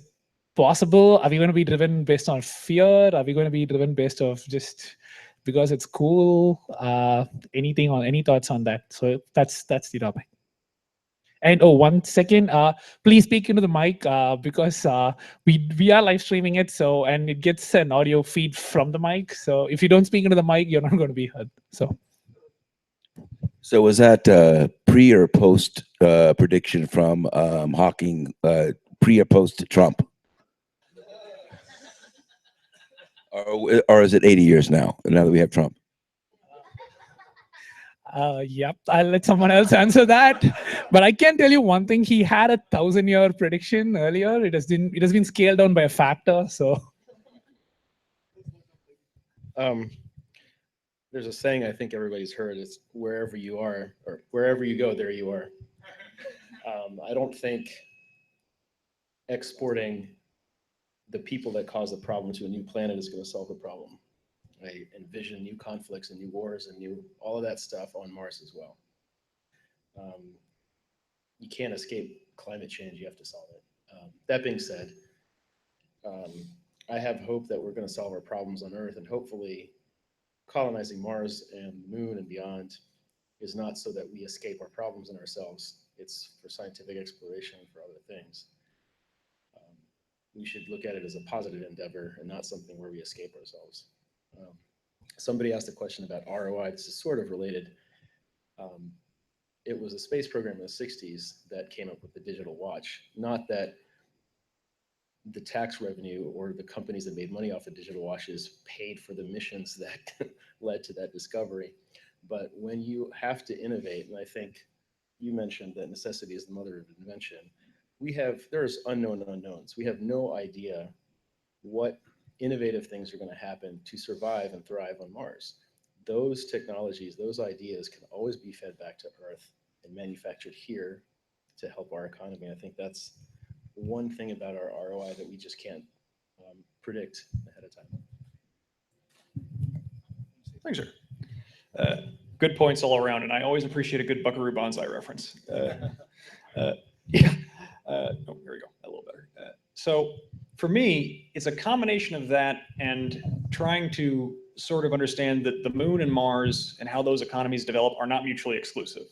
possible? Are we going to be driven based on fear? Are we going to be driven based off just because it's cool? Anything on any thoughts on that? So that's the topic. And oh, 1 second, please speak into the mic because we are live streaming it, so and it gets an audio feed from the mic. So if you don't speak into the mic, you're not going to be heard. So was that pre or post prediction from Hawking, pre or post Trump? Or is it 80 years now that we have Trump? Yep, I'll let someone else answer that. But I can tell you one thing: he had a 1,000-year prediction earlier. It has been scaled down by a factor. So, there's a saying I think everybody's heard: it's wherever you are, or wherever you go, there you are. I don't think exporting the people that cause the problem to a new planet is going to solve the problem. I envision new conflicts and new wars and all of that stuff on Mars as well. You can't escape climate change, you have to solve it. That being said, I have hope that we're going to solve our problems on Earth, and hopefully colonizing Mars and the Moon and beyond is not so that we escape our problems in ourselves. It's for scientific exploration and for other things. We should look at it as a positive endeavor and not something where we escape ourselves. Somebody asked a question about ROI. This is sort of related. It was a space program in the 60s that came up with the digital watch. Not that the tax revenue or the companies that made money off of digital watches paid for the missions that led to that discovery. But when you have to innovate, and I think you mentioned that necessity is the mother of invention, there's unknown unknowns. We have no idea what innovative things are going to happen to survive and thrive on Mars. Those technologies, those ideas can always be fed back to Earth and manufactured here to help our economy. I think that's one thing about our ROI that we just can't predict ahead of time. Thanks, sir. Good points all around, and I always appreciate a good Buckaroo Banzai reference. Yeah. Oh, here we go. A little better. So for me, it's a combination of that and trying to sort of understand that the moon and Mars and how those economies develop are not mutually exclusive.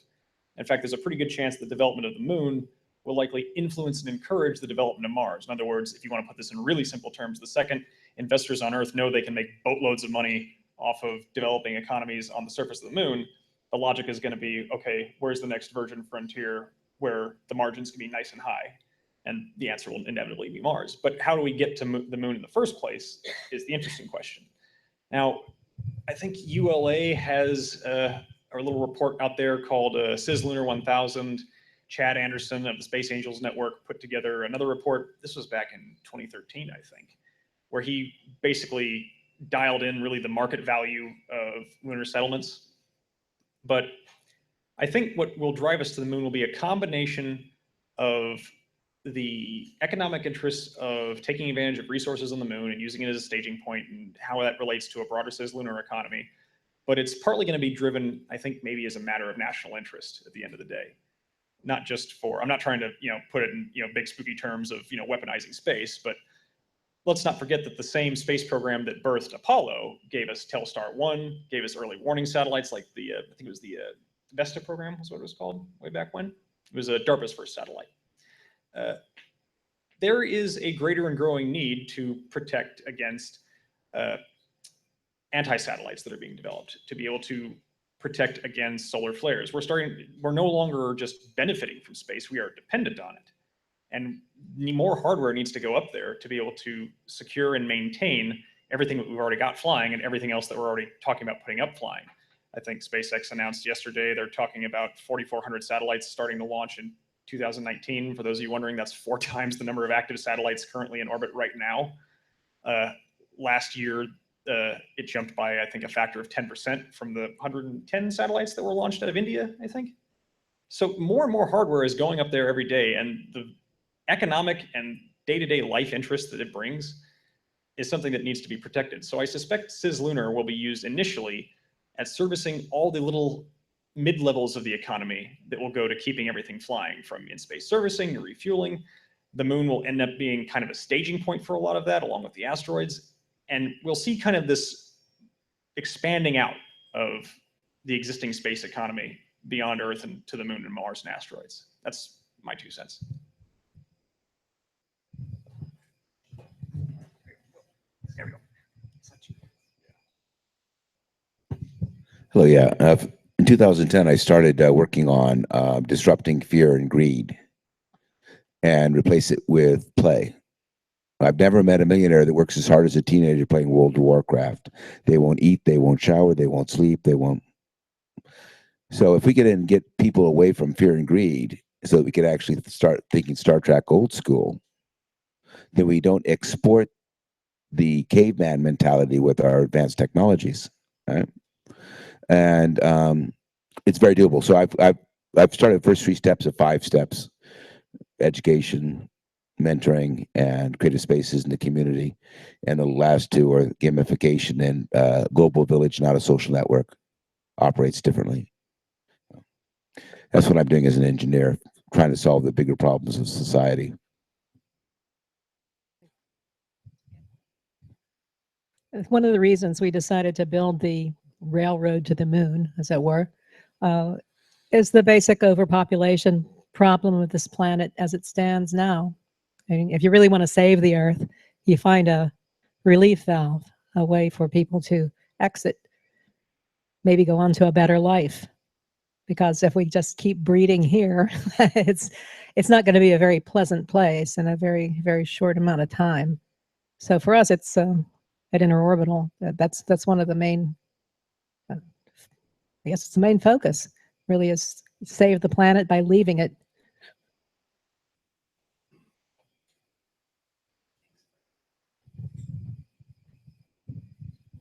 In fact, there's a pretty good chance the development of the moon will likely influence and encourage the development of Mars. In other words, if you want to put this in really simple terms, the second investors on Earth know they can make boatloads of money off of developing economies on the surface of the moon, the logic is going to be, okay, where's the next virgin frontier where the margins can be nice and high? And the answer will inevitably be Mars. But how do we get to the moon in the first place is the interesting question. Now, I think ULA has a little report out there called CIS Lunar 1000. Chad Anderson of the Space Angels Network put together another report. This was back in 2013, I think, where he basically dialed in really the market value of lunar settlements. But I think what will drive us to the moon will be a combination of the economic interests of taking advantage of resources on the moon and using it as a staging point and how that relates to a broader CIS lunar economy. But it's partly going to be driven, I think, maybe as a matter of national interest at the end of the day. Not just for, I'm not trying to, put it in, big spooky terms of, weaponizing space, but let's not forget that the same space program that birthed Apollo gave us Telstar 1, gave us early warning satellites like the, I think it was the Vesta program was what it was called way back when. It was DARPA's first satellite. There is a greater and growing need to protect against anti-satellites that are being developed, to be able to protect against solar flares. We're no longer just benefiting from space, we are dependent on it. And more hardware needs to go up there to be able to secure and maintain everything that we've already got flying and everything else that we're already talking about putting up flying. I think SpaceX announced yesterday they're talking about 4,400 satellites starting to launch in 2019. For those of you wondering, that's 4 times the number of active satellites currently in orbit right now. Last year, it jumped by, I think, a factor of 10% from the 110 satellites that were launched out of India, I think. So more and more hardware is going up there every day, and the economic and day-to-day life interest that it brings is something that needs to be protected. So I suspect CIS Lunar will be used initially at servicing all the little mid-levels of the economy that will go to keeping everything flying, from in-space servicing to refueling. The moon will end up being kind of a staging point for a lot of that, along with the asteroids. And we'll see kind of this expanding out of the existing space economy beyond Earth and to the moon and Mars and asteroids. That's my 2 cents. There we go. Hello, yeah. In 2010, I started working on disrupting fear and greed and replace it with play. I've never met a millionaire that works as hard as a teenager playing World of Warcraft. They won't eat, they won't shower, they won't sleep, they won't. So if we can get people away from fear and greed so that we can actually start thinking Star Trek old school, then we don't export the caveman mentality with our advanced technologies, right? And it's very doable. So I've started the first 3 steps of 5 steps: education, mentoring, and creative spaces in the community. And the last 2 are gamification and global village, not a social network, operates differently. That's what I'm doing as an engineer, trying to solve the bigger problems of society. One of the reasons we decided to build the railroad to the moon, as it were, is the basic overpopulation problem of this planet as it stands now. I mean, if you really want to save the Earth, you find a relief valve, a way for people to exit, maybe go on to a better life. Because if we just keep breeding here, it's not going to be a very pleasant place in a very, very short amount of time. So for us, it's at interorbital. That's one of the main, I guess it's the main focus, really, is save the planet by leaving it.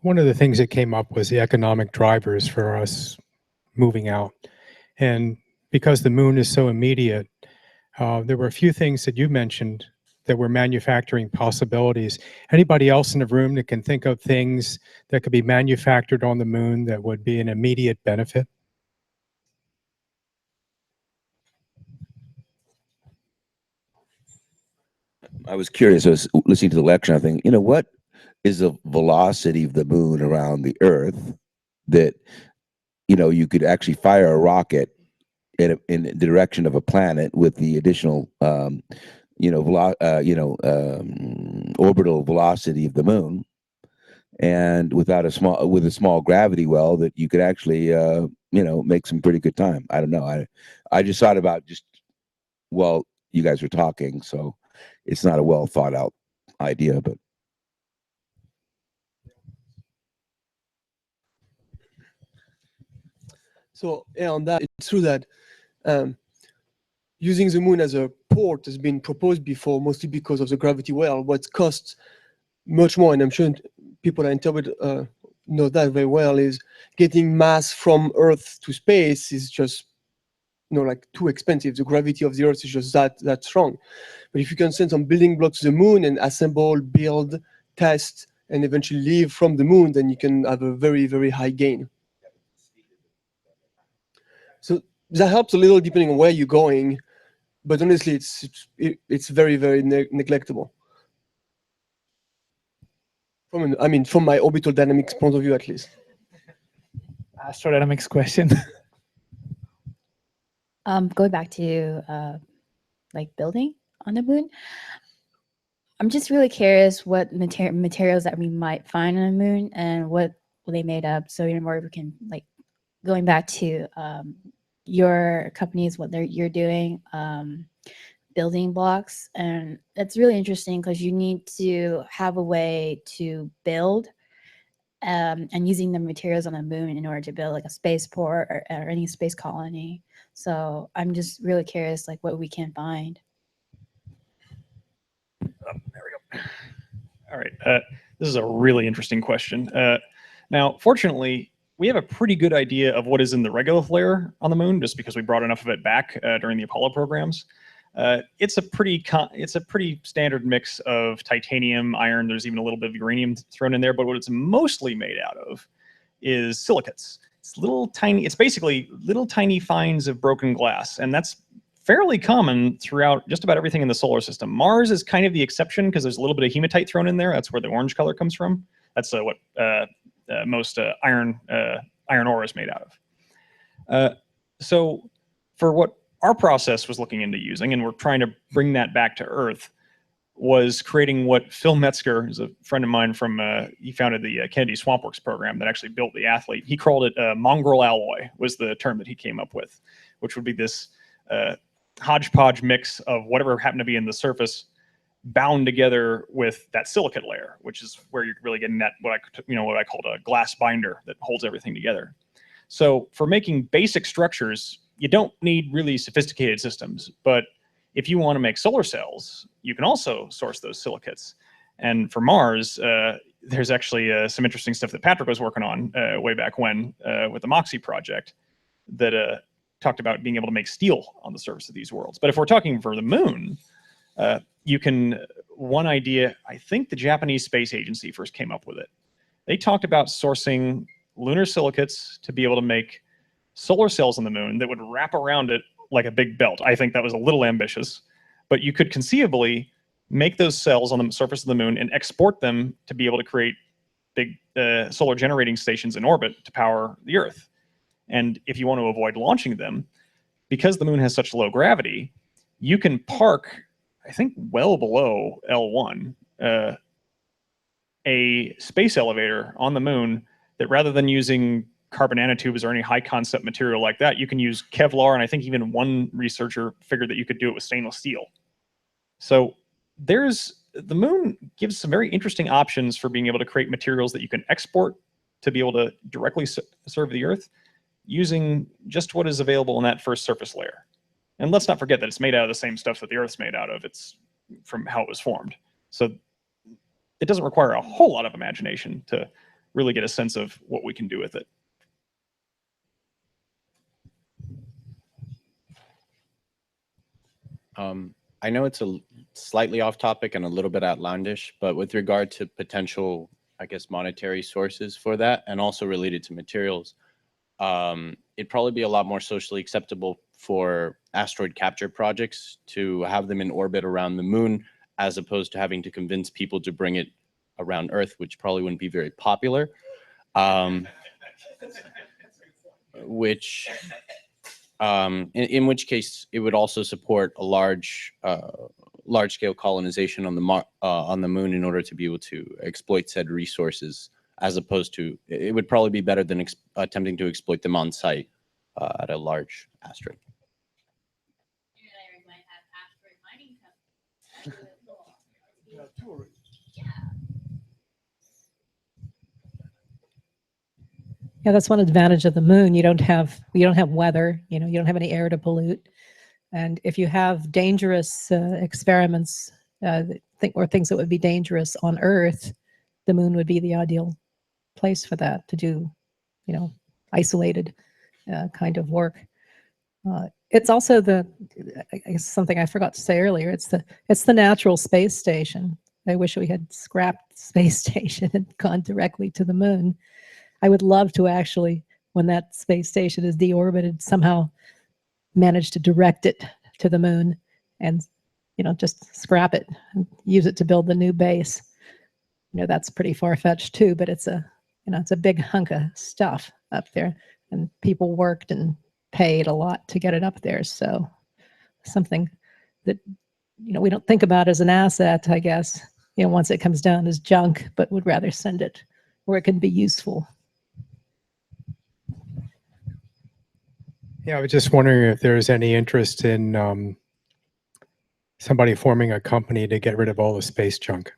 One of the things that came up was the economic drivers for us moving out. And because the moon is so immediate, there were a few things that you mentioned that we're manufacturing possibilities. Anybody else in the room that can think of things that could be manufactured on the moon that would be an immediate benefit? I was curious. I was listening to the lecture. I think, what is the velocity of the moon around the Earth that, you could actually fire a rocket in the direction of a planet with the additional, orbital velocity of the moon, and with a small gravity well that you could actually, make some pretty good time. I don't know. I just thought about you guys were talking, so it's not a well thought out idea, but. So yeah, on that, it's true that using the moon as a port has been proposed before, mostly because of the gravity well. What costs much more, and I'm sure people that interpret know that very well, is getting mass from Earth to space is just like too expensive. The gravity of the Earth is just that strong. But if you can send some building blocks to the moon and assemble, build, test, and eventually leave from the moon, then you can have a very, very high gain. So that helps a little depending on where you're going, but honestly, it's very, very neglectable. From my orbital dynamics point of view, at least. Astrodynamics question. Going back to like building on the moon, I'm just really curious what materials that we might find on the moon and what they made up. So more we can, like, going back to your companies, what you're doing, building blocks, and it's really interesting because you need to have a way to build and using the materials on the moon in order to build like a spaceport or any space colony. So I'm just really curious, like, what we can find. There we go. All right. This is a really interesting question. Now, fortunately, we have a pretty good idea of what is in the regolith layer on the moon, just because we brought enough of it back during the Apollo programs. It's a pretty standard mix of titanium, iron. There's even a little bit of uranium thrown in there, but what it's mostly made out of is silicates. It's basically little tiny fines of broken glass, and that's fairly common throughout just about everything in the solar system. Mars is kind of the exception because there's a little bit of hematite thrown in there. That's where the orange color comes from. That's what most iron ore is made out of. So for what our process was looking into using, and we're trying to bring that back to Earth, was creating what Phil Metzger, who's a friend of mine from, he founded the Kennedy Swampworks program that actually built the Athlete. He called it mongrel alloy, was the term that he came up with, which would be this hodgepodge mix of whatever happened to be in the surface bound together with that silicate layer, which is where you're really getting that, what I called a glass binder that holds everything together. So for making basic structures, you don't need really sophisticated systems, but if you want to make solar cells, you can also source those silicates. And for Mars, there's actually some interesting stuff that Patrick was working on way back when with the MOXIE project that talked about being able to make steel on the surface of these worlds. But if we're talking for the moon, one idea, I think the Japanese Space Agency first came up with it. They talked about sourcing lunar silicates to be able to make solar cells on the moon that would wrap around it like a big belt. I think that was a little ambitious, but you could conceivably make those cells on the surface of the moon and export them to be able to create big solar generating stations in orbit to power the Earth. And if you want to avoid launching them, because the moon has such low gravity, you can park, I think, well below L1, a space elevator on the moon that, rather than using carbon nanotubes or any high concept material like that, you can use Kevlar, and I think even one researcher figured that you could do it with stainless steel. So the moon gives some very interesting options for being able to create materials that you can export to be able to directly serve the Earth using just what is available in that first surface layer. And let's not forget that it's made out of the same stuff that the Earth's made out of. It's from how it was formed. So it doesn't require a whole lot of imagination to really get a sense of what we can do with it. I know it's a slightly off topic and a little bit outlandish, but with regard to potential, I guess, monetary sources for that, and also related to materials, it'd probably be a lot more socially acceptable for asteroid capture projects to have them in orbit around the moon, as opposed to having to convince people to bring it around Earth, which probably wouldn't be very popular. In which case it would also support a large-scale colonization on the moon in order to be able to exploit said resources, as opposed to, it would probably be better than attempting to exploit them on site at a large asteroid. Yeah, that's one advantage of the moon. You don't have weather. You don't have any air to pollute. And if you have dangerous experiments, or things that would be dangerous on Earth, the moon would be the ideal place for that, to do, isolated kind of work. It's also I guess something I forgot to say earlier. It's the natural space station. I wish we had scrapped the space station and gone directly to the moon. I would love to actually, when that space station is deorbited, somehow manage to direct it to the moon and, just scrap it and use it to build the new base. That's pretty far-fetched too, but it's a big hunk of stuff up there, and people worked and paid a lot to get it up there. So something that, we don't think about as an asset, I guess, once it comes down as junk, but would rather send it where it can be useful. Yeah, I was just wondering if there's any interest in somebody forming a company to get rid of all the space junk.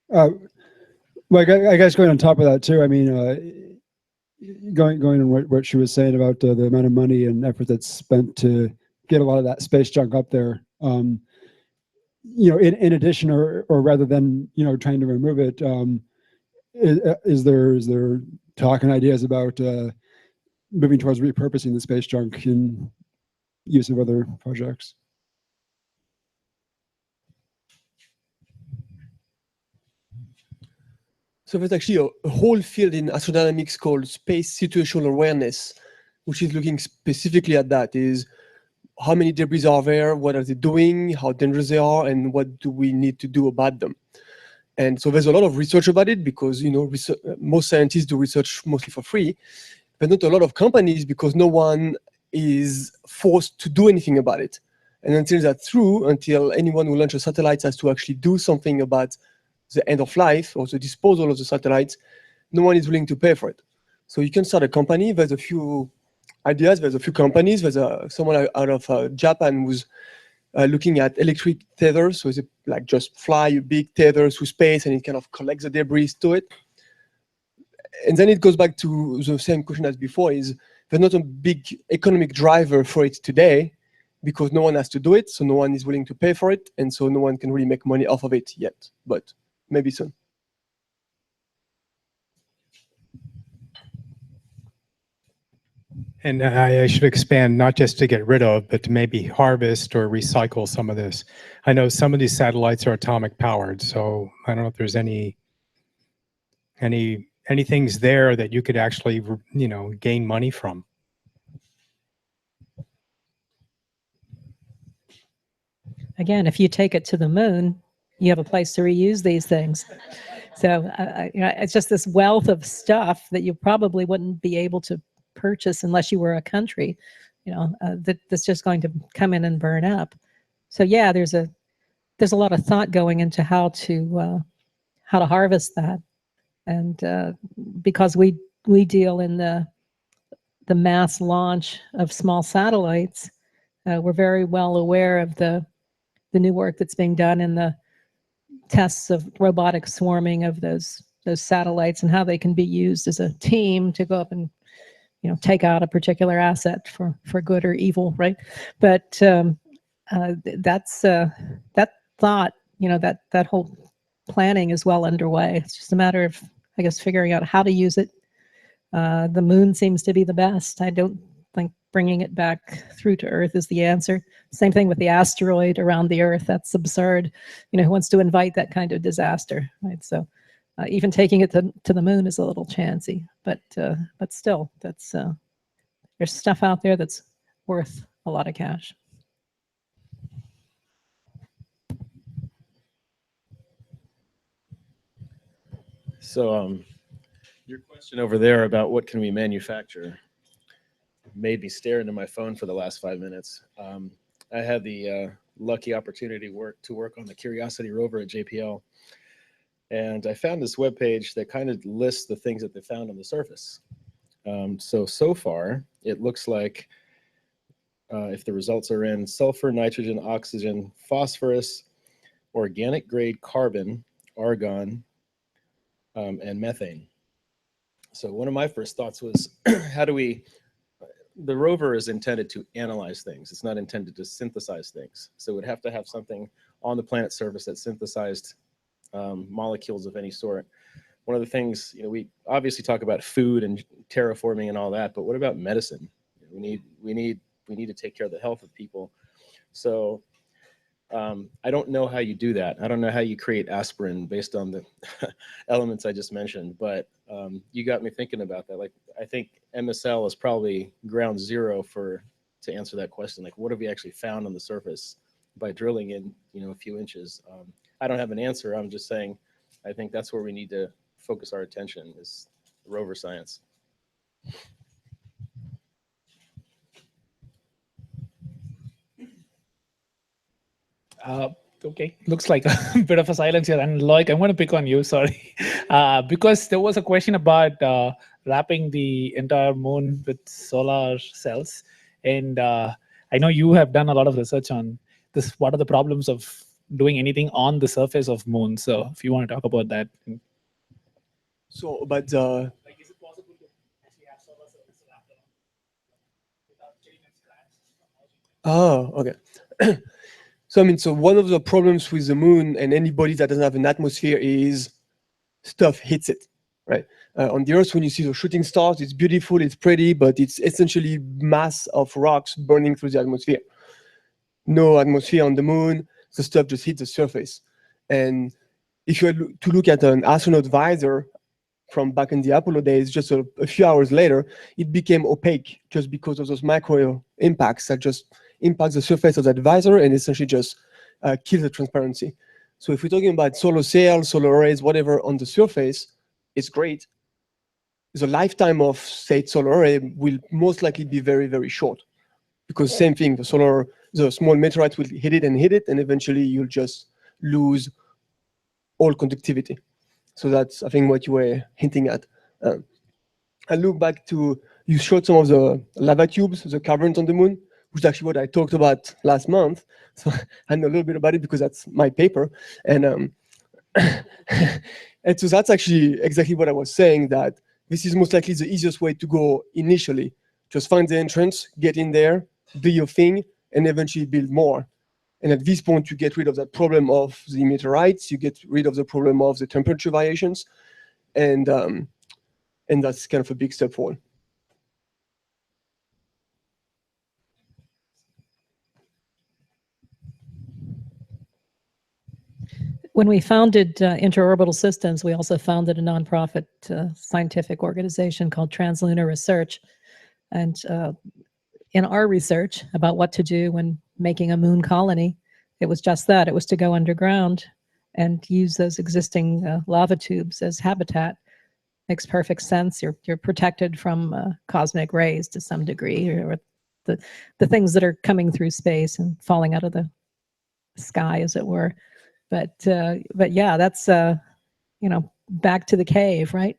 Well, I guess going on top of that too, I mean, going on what she was saying about the amount of money and effort that's spent to get a lot of that space junk up there. In addition, or rather than trying to remove it, is there talk and ideas about moving towards repurposing the space junk in use of other projects? So there's actually a whole field in astrodynamics called space situational awareness, which is looking specifically at that, is how many debris are there, what are they doing, how dangerous they are, and what do we need to do about them. And so there's a lot of research about it, because most scientists do research mostly for free, but not a lot of companies, because no one is forced to do anything about it. And until that's true, until anyone who launches satellites has to actually do something about the end of life or the disposal of the satellites, no one is willing to pay for it. So you can start a company. There's a few ideas. There's a few companies. There's someone out of Japan who's looking at electric tethers. So it's like just fly a big tether through space, and it kind of collects the debris to it. And then it goes back to the same question as before, is there's not a big economic driver for it today, because no one has to do it. So no one is willing to pay for it. And so no one can really make money off of it yet, but maybe soon. And I should expand, not just to get rid of, but to maybe harvest or recycle some of this. I know some of these satellites are atomic powered, so I don't know if there's any things there that you could actually, gain money from. Again, if you take it to the moon, you have a place to reuse these things. So it's just this wealth of stuff that you probably wouldn't be able to purchase unless you were a country, that's just going to come in and burn up. So yeah, there's a lot of thought going into how to harvest that, and because we deal in the mass launch of small satellites, we're very well aware of the new work that's being done in the tests of robotic swarming of those satellites, and how they can be used as a team to go up and take out a particular asset for good or evil, right? But that's that thought, that whole planning is well underway. It's just a matter of, I guess, figuring out how to use it, The moon seems to be the best. I don't think bringing it back through to Earth is the answer. Same thing with the asteroid around the Earth. That's absurd. Who wants to invite that kind of disaster, right? So even taking it to the moon is a little chancy, but still, that's there's stuff out there that's worth a lot of cash. So your question over there about what can we manufacture made me stare into my phone for the last 5 minutes. I had the lucky opportunity to work on the Curiosity rover at JPL, and I found this webpage that kind of lists the things that they found on the surface. So far, it looks like if the results are in sulfur, nitrogen, oxygen, phosphorus, organic grade carbon, argon, and methane. So one of my first thoughts was, the rover is intended to analyze things. It's not intended to synthesize things. So it would have to have something on the planet's surface that synthesized molecules of any sort. One of the things, we obviously talk about food and terraforming and all that, but what about medicine? We need to take care of the health of people. So I don't know how you do that. I don't know how you create aspirin based on the elements I just mentioned, but you got me thinking about that. Like, I think MSL is probably ground zero to answer that question. Like, what have we actually found on the surface by drilling in, a few inches? I don't have an answer. I'm just saying, I think that's where we need to focus our attention, is rover science. Okay, looks like a bit of a silence here. And Loic, I'm going to pick on you, sorry. Because there was a question about wrapping the entire moon with solar cells. And I know you have done a lot of research on this. What are the problems of doing anything on the surface of moon? So if you want to talk about that. So, but Like, is it possible to actually have solar cells wrapped around without changing its plans? oh, okay. So one of the problems with the moon and anybody that doesn't have an atmosphere is stuff hits it, right? On the Earth, when you see the shooting stars, it's beautiful, it's pretty, but it's essentially mass of rocks burning through the atmosphere. No atmosphere on the moon, the stuff just hits the surface. And if you were to look at an astronaut visor from back in the Apollo days, just a few hours later, it became opaque just because of those micro impacts that just impact the surface of that visor and essentially just kill the transparency. So if we're talking about solar cells, solar arrays, whatever on the surface, it's great. The lifetime of, say, solar array will most likely be very, very short, because same thing, the small meteorites will hit it, and eventually you'll just lose all conductivity. So that's, I think, what you were hinting at. I look back to, you showed some of the lava tubes, the caverns on the moon, which is actually what I talked about last month. So I know a little bit about it because that's my paper. And, and so that's actually exactly what I was saying, that this is most likely the easiest way to go initially. Just find the entrance, get in there, do your thing, and eventually build more. And at this point, you get rid of that problem of the meteorites, you get rid of the problem of the temperature variations, and that's kind of a big step forward. When we founded Interorbital Systems, we also founded a nonprofit scientific organization called Translunar Research. And in our research about what to do when making a moon colony, it was just that. It was to go underground and use those existing lava tubes as habitat. Makes perfect sense. You're protected from cosmic rays to some degree, or the things that are coming through space and falling out of the sky, as it were. But yeah, that's back to the cave, right?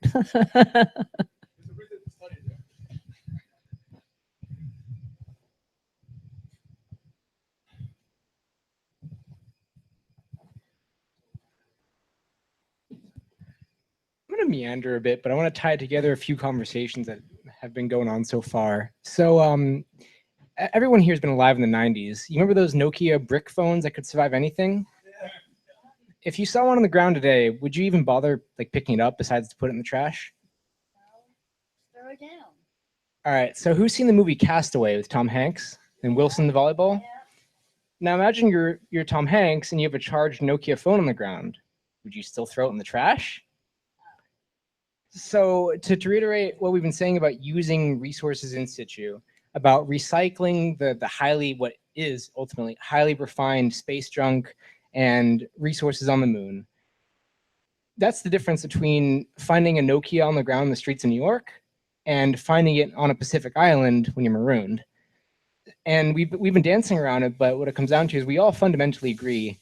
I'm going to meander a bit, but I want to tie together a few conversations that have been going on so far. So everyone here has been alive in the 90s. You remember those Nokia brick phones that could survive anything? If you saw one on the ground today, would you even bother like picking it up besides to put it in the trash? throw it down. All right, so who's seen the movie Castaway with Tom Hanks and Wilson the volleyball? Now imagine you're Tom Hanks and you have a charged Nokia phone on the ground. Would you still throw it in the trash? So to reiterate what we've been saying about using resources in situ, about recycling the what is ultimately highly refined space junk and resources on the moon. That's the difference between finding a Nokia on the ground in the streets of New York and finding it on a Pacific island when you're marooned. And we've been dancing around it, but what it comes down to is we all fundamentally agree,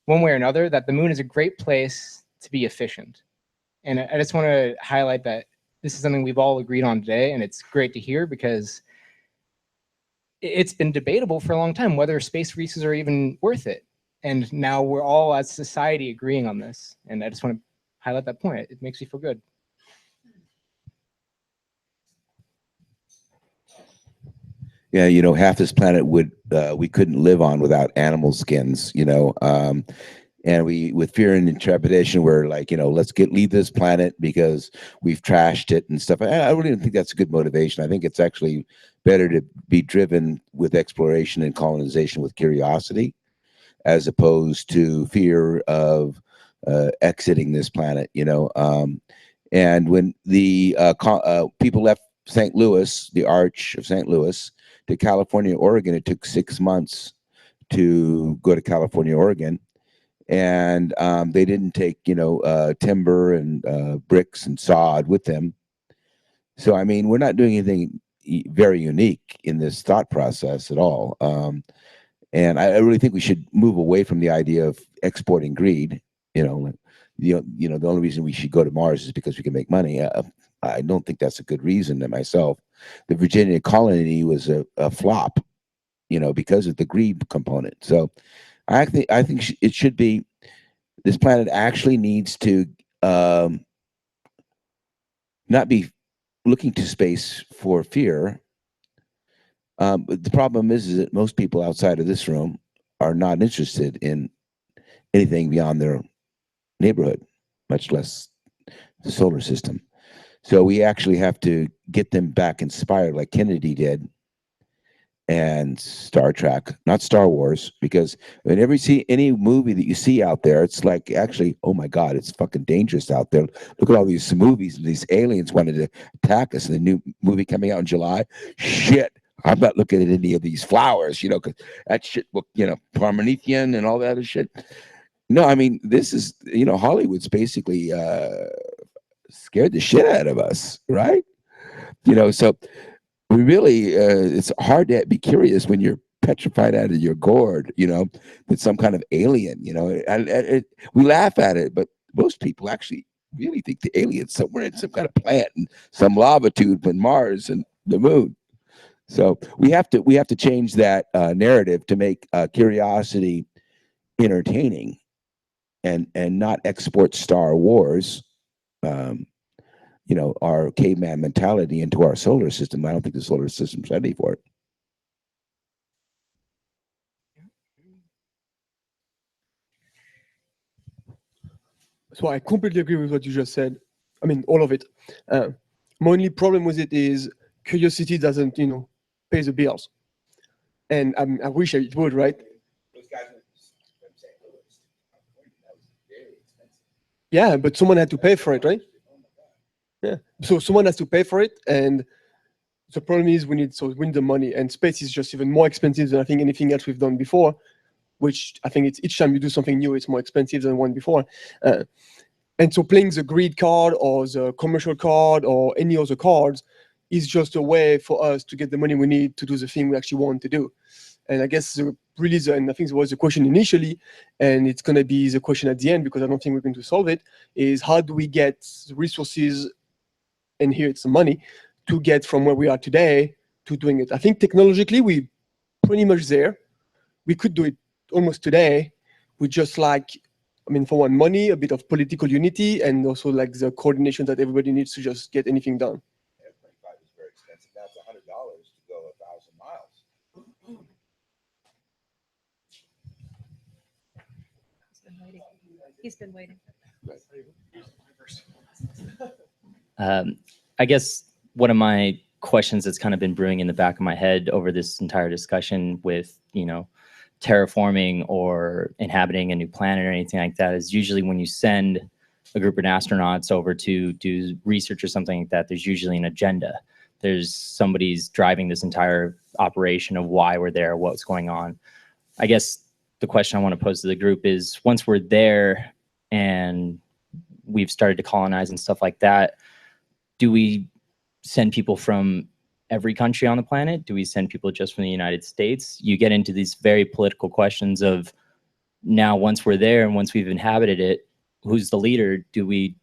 one way or another, that the moon is a great place to be efficient. And I just want to highlight that this is something we've all agreed on today, and it's great to hear because it's been debatable for a long time whether space resources are even worth it. And now we're all as society agreeing on this. And I just want to highlight that point. It makes me feel good. Yeah, you know, half this planet we couldn't live on without animal skins, you know. And we, with fear and trepidation, we're like, you know, let's leave this planet because we've trashed it and stuff. I really don't think that's a good motivation. I think it's actually better to be driven with exploration and colonization with curiosity, as opposed to fear of exiting this planet, you know. And when the people left St. Louis, the Arch of St. Louis, to California, Oregon, it took 6 months to go to California, Oregon. And they didn't take, you know, timber and bricks and sod with them. So, I mean, we're not doing anything very unique in this thought process at all. And I really think we should move away from the idea of exporting greed. You know, the only reason we should go to Mars is because we can make money. I don't think that's a good reason to myself. The Virginia colony was a flop, you know, because of the greed component. So I think it should be, this planet actually needs to not be looking to space for fear. But the problem is that most people outside of this room are not interested in anything beyond their neighborhood, much less the solar system. So we actually have to get them back inspired like Kennedy did, and Star Trek, not Star Wars, because whenever you see any movie that you see out there, it's like, actually, oh my God, it's fucking dangerous out there. Look at all these movies, and these aliens wanted to attack us. And the new movie coming out in July, shit, I'm not looking at any of these flowers, you know, because that shit, you know, Promethean and all that other shit. No, I mean, this is, you know, Hollywood's basically scared the shit out of us, right? You know, so we really, it's hard to be curious when you're petrified out of your gourd, you know, with some kind of alien, you know. We laugh at it, but most people actually really think the alien's somewhere in some kind of plant and some lava tube in Mars and the moon. So we have to change that narrative to make curiosity entertaining, and not export Star Wars, you know, our caveman mentality into our solar system. I don't think the solar system's ready for it. So I completely agree with what you just said. I mean, all of it. My only problem with it is curiosity doesn't, you know, pay the bills. And I wish it would, right? Yeah, but someone had to pay for it, right? Yeah. So someone has to pay for it, and the problem is we need the money, and space is just even more expensive than I think anything else we've done before. Which I think it's each time you do something new, it's more expensive than one before. And so playing the greed card or the commercial card or any other cards is just a way for us to get the money we need to do the thing we actually want to do. And I guess and I think there was a question initially, and it's going to be the question at the end, because I don't think we're going to solve it, is how do we get the resources, and here it's the money, to get from where we are today to doing it. I think technologically we're pretty much there. We could do it almost today. We just like, I mean, for one, money, a bit of political unity, and also like the coordination that everybody needs to just get anything done. Airplane flight is very expensive. Now it's $100 to go 1,000 miles. He's been waiting. I guess one of my questions that's kind of been brewing in the back of my head over this entire discussion with, you know, terraforming or inhabiting a new planet or anything like that is usually when you send a group of astronauts over to do research or something like that, there's usually an agenda. There's somebody's driving this entire operation of why we're there, what's going on. I guess the question I want to pose to the group is, once we're there and we've started to colonize and stuff like that, do we send people from every country on the planet? Do we send people just from the United States? You get into these very political questions of, now once we're there and once we've inhabited it, who's the leader? Do we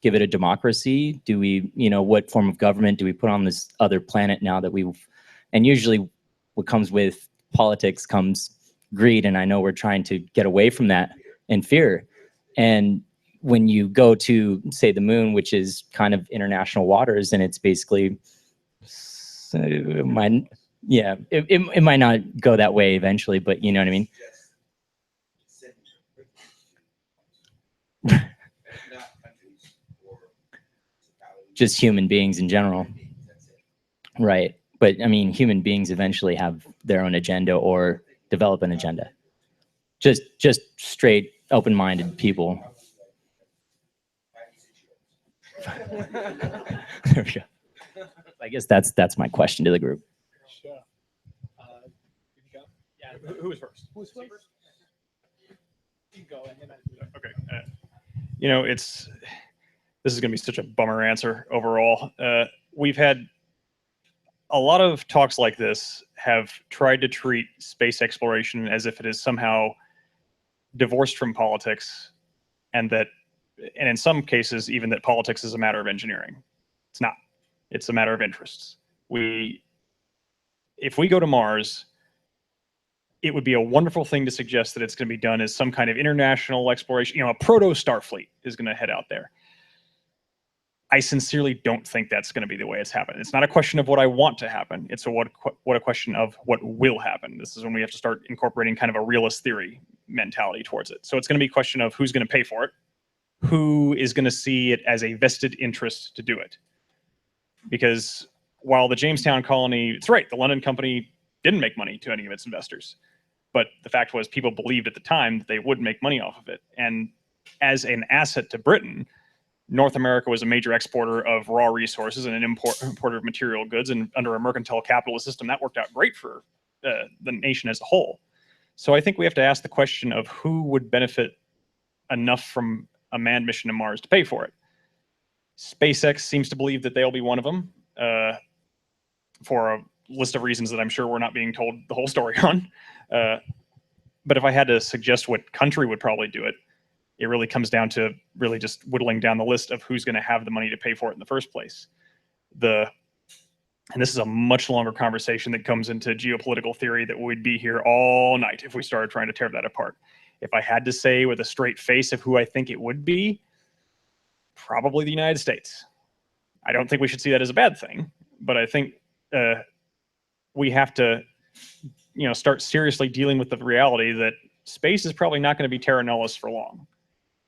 give it a democracy? Do we, you know, what form of government do we put on this other planet now that we've, and usually what comes with politics comes greed. And I know we're trying to get away from that and fear. And when you go to, say, the moon, which is kind of international waters, and it's basically, it might not go that way eventually, but you know what I mean? Just human beings in general. Right. But I mean, human beings eventually have their own agenda or develop an agenda. Just straight open-minded people. There we go. I guess that's my question to the group. Sure. Yeah. Who was first? Who was first? You go, and then okay. You know, this is going to be such a bummer answer overall. We've had a lot of talks like this have tried to treat space exploration as if it is somehow divorced from politics, and in some cases, even that politics is a matter of engineering. It's not. It's a matter of interests. If we go to Mars, it would be a wonderful thing to suggest that it's going to be done as some kind of international exploration. You know, a proto-Starfleet is going to head out there. I sincerely don't think that's going to be the way it's happening. It's not a question of what I want to happen. It's a question of what will happen. This is when we have to start incorporating kind of a realist theory mentality towards it. So it's going to be a question of who's going to pay for it, who is going to see it as a vested interest to do it. Because while the Jamestown colony, it's right, the London company didn't make money to any of its investors. But the fact was, people believed at the time that they would make money off of it. And as an asset to Britain, North America was a major exporter of raw resources and an importer of material goods. And under a mercantile capitalist system, that worked out great for the nation as a whole. So I think we have to ask the question of who would benefit enough from a manned mission to Mars to pay for it. SpaceX seems to believe that they'll be one of them, for a list of reasons that I'm sure we're not being told the whole story on. But if I had to suggest what country would probably do it, it really comes down to really just whittling down the list of who's going to have the money to pay for it in the first place. And this is a much longer conversation that comes into geopolitical theory that would be here all night if we started trying to tear that apart. If I had to say with a straight face of who I think it would be, probably the United States. I don't think we should see that as a bad thing, but I think we have to, you know, start seriously dealing with the reality that space is probably not going to be terra nullis for long.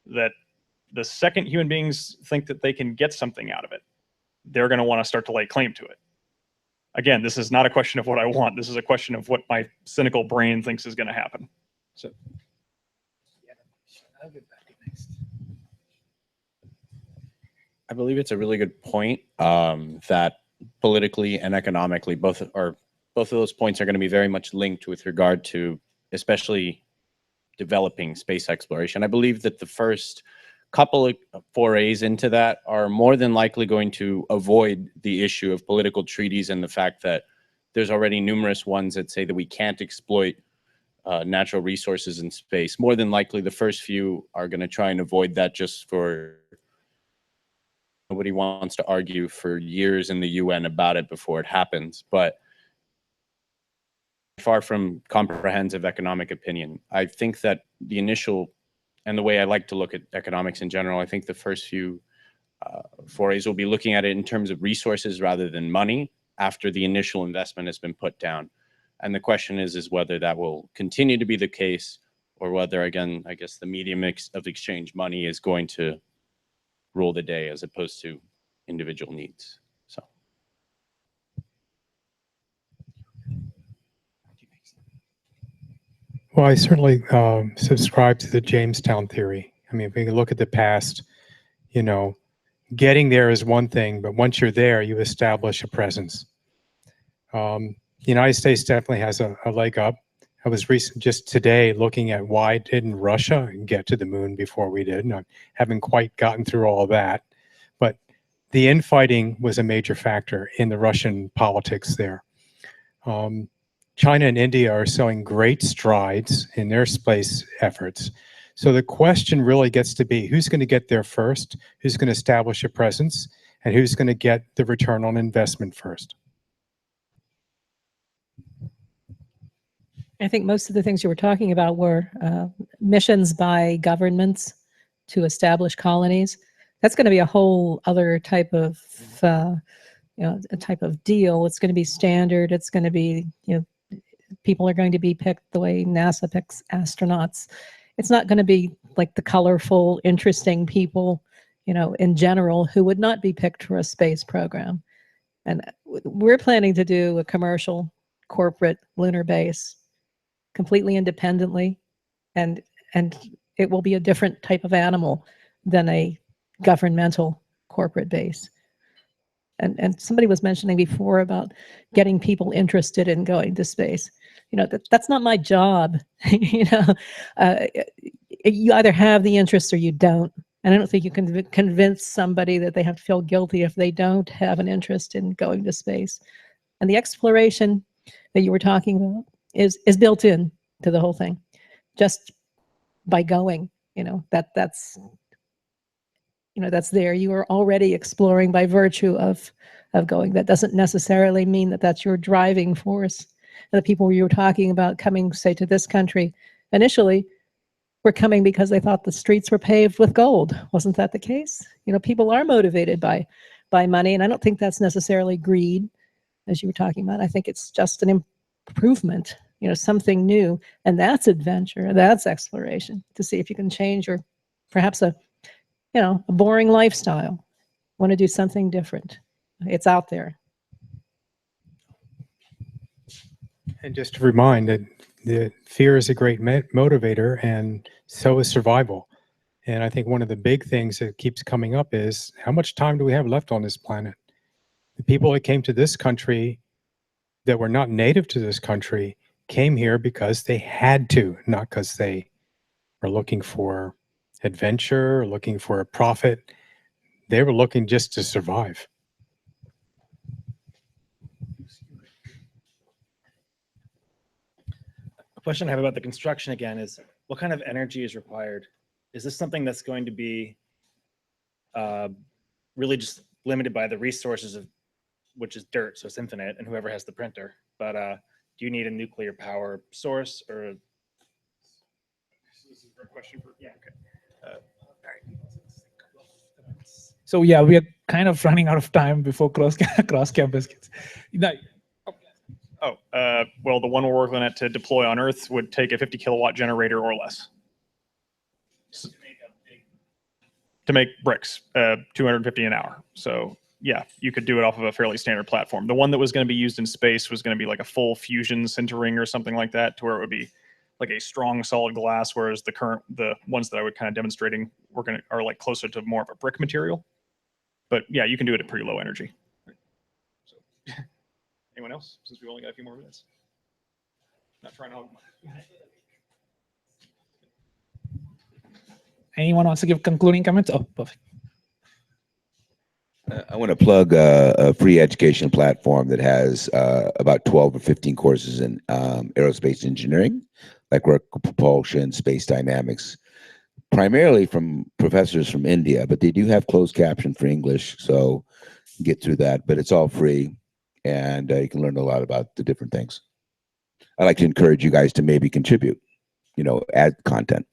That the second human beings think that they can get something out of it, they're going to want to start to lay claim to it. Again, this is not a question of what I want. This is a question of what my cynical brain thinks is going to happen. So, yeah, I'll get back next. I believe it's a really good point that politically and economically, both of those points are going to be very much linked with regard to especially developing space exploration. I believe that the first couple of forays into that are more than likely going to avoid the issue of political treaties and the fact that there's already numerous ones that say that we can't exploit natural resources in space. More than likely, the first few are going to try and avoid that just for nobody wants to argue for years in the UN about it before it happens. But far from comprehensive economic opinion, I think that the initial, and the way I like to look at economics in general, I think the first few forays will be looking at it in terms of resources rather than money after the initial investment has been put down. And the question is whether that will continue to be the case or whether, again, I guess the medium of exchange money is going to rule the day as opposed to individual needs. So Well, I certainly subscribe to the Jamestown theory. I mean, if we look at the past, you know, getting there is one thing, but once you're there, you establish a presence. The United States definitely has a leg up. I was just today looking at why didn't Russia get to the moon before we did, and I haven't quite gotten through all of that. But the infighting was a major factor in the Russian politics there. China and India are showing great strides in their space efforts. So the question really gets to be, who's going to get there first, who's going to establish a presence, and who's going to get the return on investment first? I think most of the things you were talking about were missions by governments to establish colonies. That's going to be a whole other type of, a type of deal. It's going to be standard. It's going to be, people are going to be picked the way NASA picks astronauts. It's not going to be like the colorful, interesting people, in general, who would not be picked for a space program. And we're planning to do a commercial, corporate lunar base completely independently, and it will be a different type of animal than a governmental corporate base. And somebody was mentioning before about getting people interested in going to space. That's not my job. You either have the interest or you don't. And I don't think you can convince somebody that they have to feel guilty if they don't have an interest in going to space. And the exploration that you were talking about is built in to the whole thing. Just by going, that's there. You are already exploring by virtue of going. That doesn't necessarily mean that that's your driving force. And the people you were talking about coming, say, to this country, initially were coming because they thought the streets were paved with gold. Wasn't that the case? People are motivated by money, and I don't think that's necessarily greed, as you were talking about. I think it's just an improvement, something new, and that's adventure, that's exploration, to see if you can change your, perhaps a boring lifestyle. Want to do something different. It's out there. And just to remind that the fear is a great motivator, and so is survival. And I think one of the big things that keeps coming up is, how much time do we have left on this planet? The people that came to this country that were not native to this country came here because they had to, not because they were looking for adventure or looking for a profit. They were looking just to survive. A question I have about the construction again is, what kind of energy is required? Is this something that's going to be really just limited by the resources of, which is dirt, so it's infinite, and whoever has the printer? But do you need a nuclear power source, or? This is a question for, yeah, okay. So yeah, we are kind of running out of time before cross campus gets. Well, the one we're working at to deploy on Earth would take a 50 kilowatt generator or less. To make bricks, 250 an hour. So yeah, you could do it off of a fairly standard platform. The one that was going to be used in space was going to be like a full fusion sintering or something like that, to where it would be like a strong solid glass, whereas the ones that I would kind of demonstrating are like closer to more of a brick material. But yeah, you can do it at pretty low energy. So, anyone else? Since we've only got a few more minutes. Not trying to hog much. Anyone wants to give concluding comments? Oh, perfect. I want to plug a free education platform that has about 12 or 15 courses in aerospace engineering, like rocket propulsion, space dynamics, primarily from professors from India, but they do have closed caption for English, so get through that. But it's all free, and you can learn a lot about the different things. I'd like to encourage you guys to maybe contribute, add content.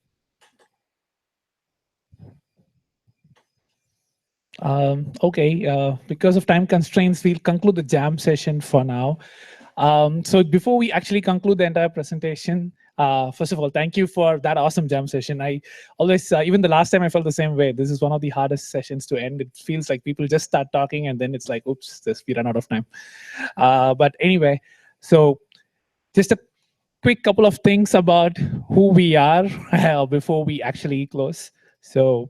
Okay, because of time constraints, we'll conclude the jam session for now. So before we actually conclude the entire presentation, first of all, thank you for that awesome jam session. I always, even the last time I felt the same way. This is one of the hardest sessions to end. It feels like people just start talking and then it's like, oops, we run out of time. But anyway, so just a quick couple of things about who we are before we actually close. So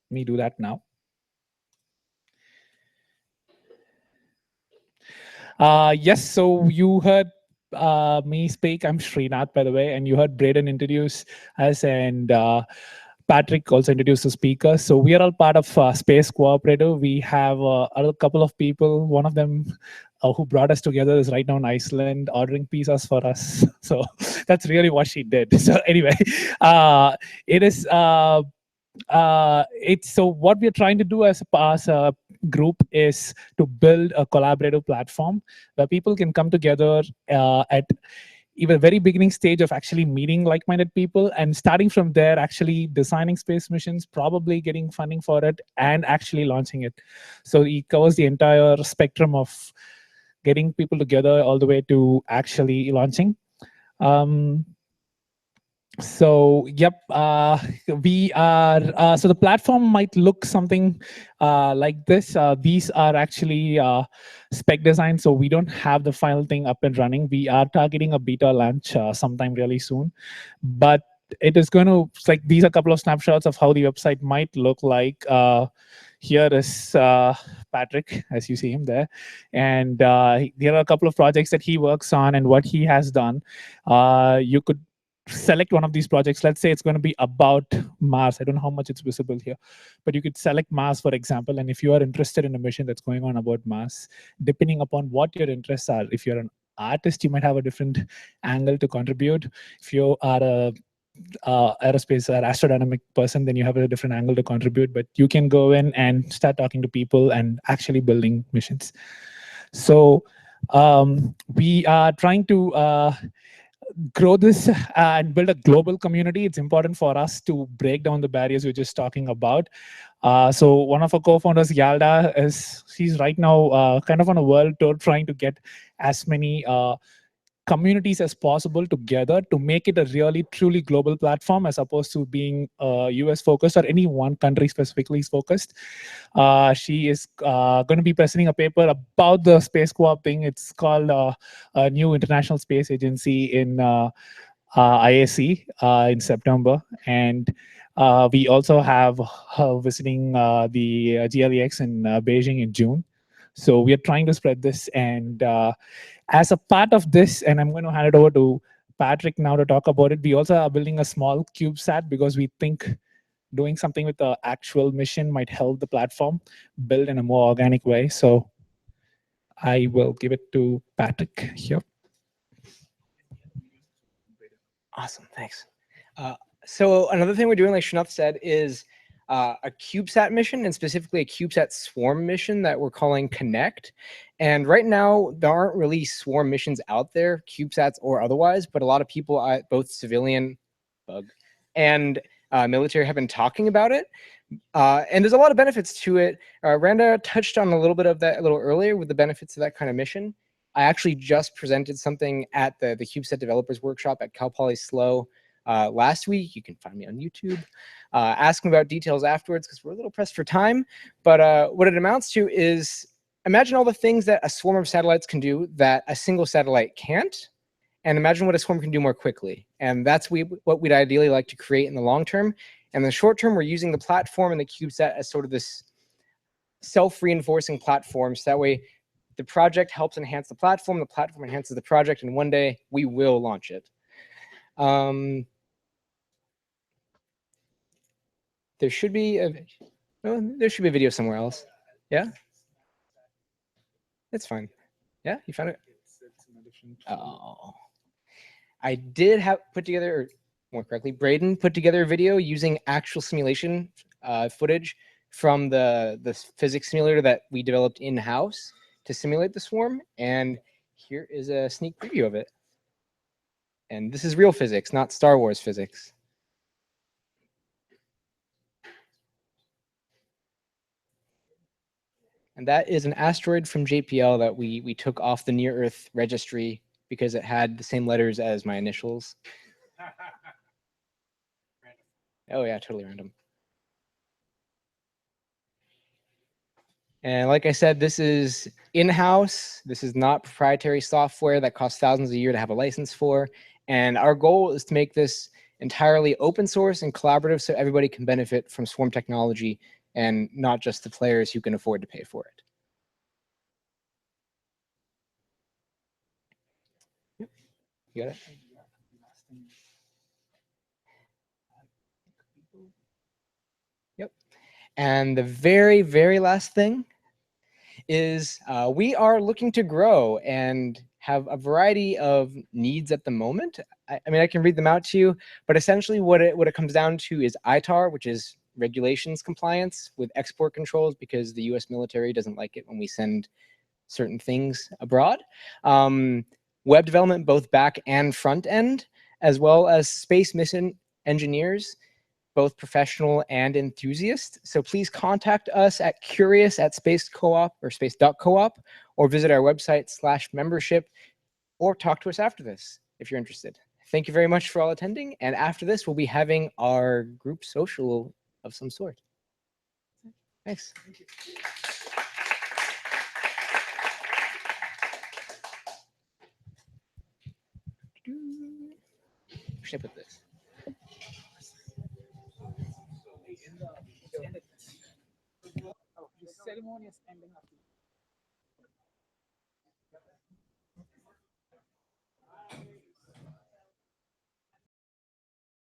let me do that now. Yes, so you heard me speak. I'm Srinath, by the way, and you heard Braden introduce us, and Patrick also introduced the speaker. So we are all part of Space Cooperative. We have a couple of people. One of them who brought us together is right now in Iceland ordering pizzas for us. So that's really what she did. So anyway, it is. It's so what we're trying to do as a group is to build a collaborative platform where people can come together at even a very beginning stage of actually meeting like-minded people, and starting from there, actually designing space missions, probably getting funding for it, and actually launching it. So it covers the entire spectrum of getting people together all the way to actually launching. So yep, we are, so the platform might look something like this. These are actually spec design, so we don't have the final thing up and running. We are targeting a beta launch sometime really soon, but it is going to, like, these are a couple of snapshots of how the website might look like. Here is Patrick, as you see him there. And there are a couple of projects that he works on and what he has done. You could select one of these projects. Let's say it's going to be about Mars. I don't know how much it's visible here, but you could select Mars, for example. And if you are interested in a mission that's going on about Mars, depending upon what your interests are, if you're an artist, you might have a different angle to contribute. If you are a aerospace or astrodynamic person, then you have a different angle to contribute, but you can go in and start talking to people and actually building missions. So we are trying to grow this and build a global community. It's important for us to break down the barriers we're just talking about. So one of our co-founders, Yalda, she's right now kind of on a world tour trying to get as many communities as possible together to make it a really truly global platform, as opposed to being US focused or any one country specifically focused. She is going to be presenting a paper about the space co-op thing. It's called a new International Space Agency in IAC in September. And we also have her visiting the GLEX in Beijing in June. So we are trying to spread this, and as a part of this, and I'm going to hand it over to Patrick now to talk about it, we also are building a small CubeSat because we think doing something with the actual mission might help the platform build in a more organic way. So I will give it to Patrick here. Awesome, thanks. So another thing we're doing, like Srinath said, is a CubeSat mission, and specifically a CubeSat swarm mission that we're calling Connect. And right now, there aren't really swarm missions out there, CubeSats or otherwise, but a lot of people, both civilian and military, have been talking about it. And there's a lot of benefits to it. Randa touched on a little bit of that a little earlier with the benefits of that kind of mission. I actually just presented something at the CubeSat Developers Workshop at Cal Poly SLO last week. You can find me on YouTube. Ask me about details afterwards because we're a little pressed for time. But what it amounts to is, imagine all the things that a swarm of satellites can do that a single satellite can't, and imagine what a swarm can do more quickly. And that's what we'd ideally like to create in the long term. And in the short term, we're using the platform and the CubeSat as sort of this self-reinforcing platform. So that way, the project helps enhance the platform enhances the project, and one day we will launch it. There should be a video somewhere else. Yeah? It's fine. Yeah, you found it? Oh. I did put together, or more correctly, Braden put together a video using actual simulation footage from the physics simulator that we developed in-house to simulate the swarm. And here is a sneak preview of it. And this is real physics, not Star Wars physics. And that is an asteroid from JPL that we took off the Near Earth registry because it had the same letters as my initials. Oh yeah, totally random. And like I said, this is in-house. This is not proprietary software that costs thousands a year to have a license for. And our goal is to make this entirely open source and collaborative so everybody can benefit from swarm technology and not just the players who can afford to pay for it. Yep. You got it? Yep. And the very, very last thing is we are looking to grow and have a variety of needs at the moment. I mean, I can read them out to you, but essentially what it comes down to is ITAR, which is regulations compliance with export controls, because the US military doesn't like it when we send certain things abroad. Web development, both back and front end, as well as space mission engineers, both professional and enthusiast. So please contact us at curious@spacecoop or space.coop, or visit our website /membership, or talk to us after this if you're interested. Thank you very much for all attending. And after this, we'll be having our group social of some sort. Thanks. Should I put this? Ceremonious ending.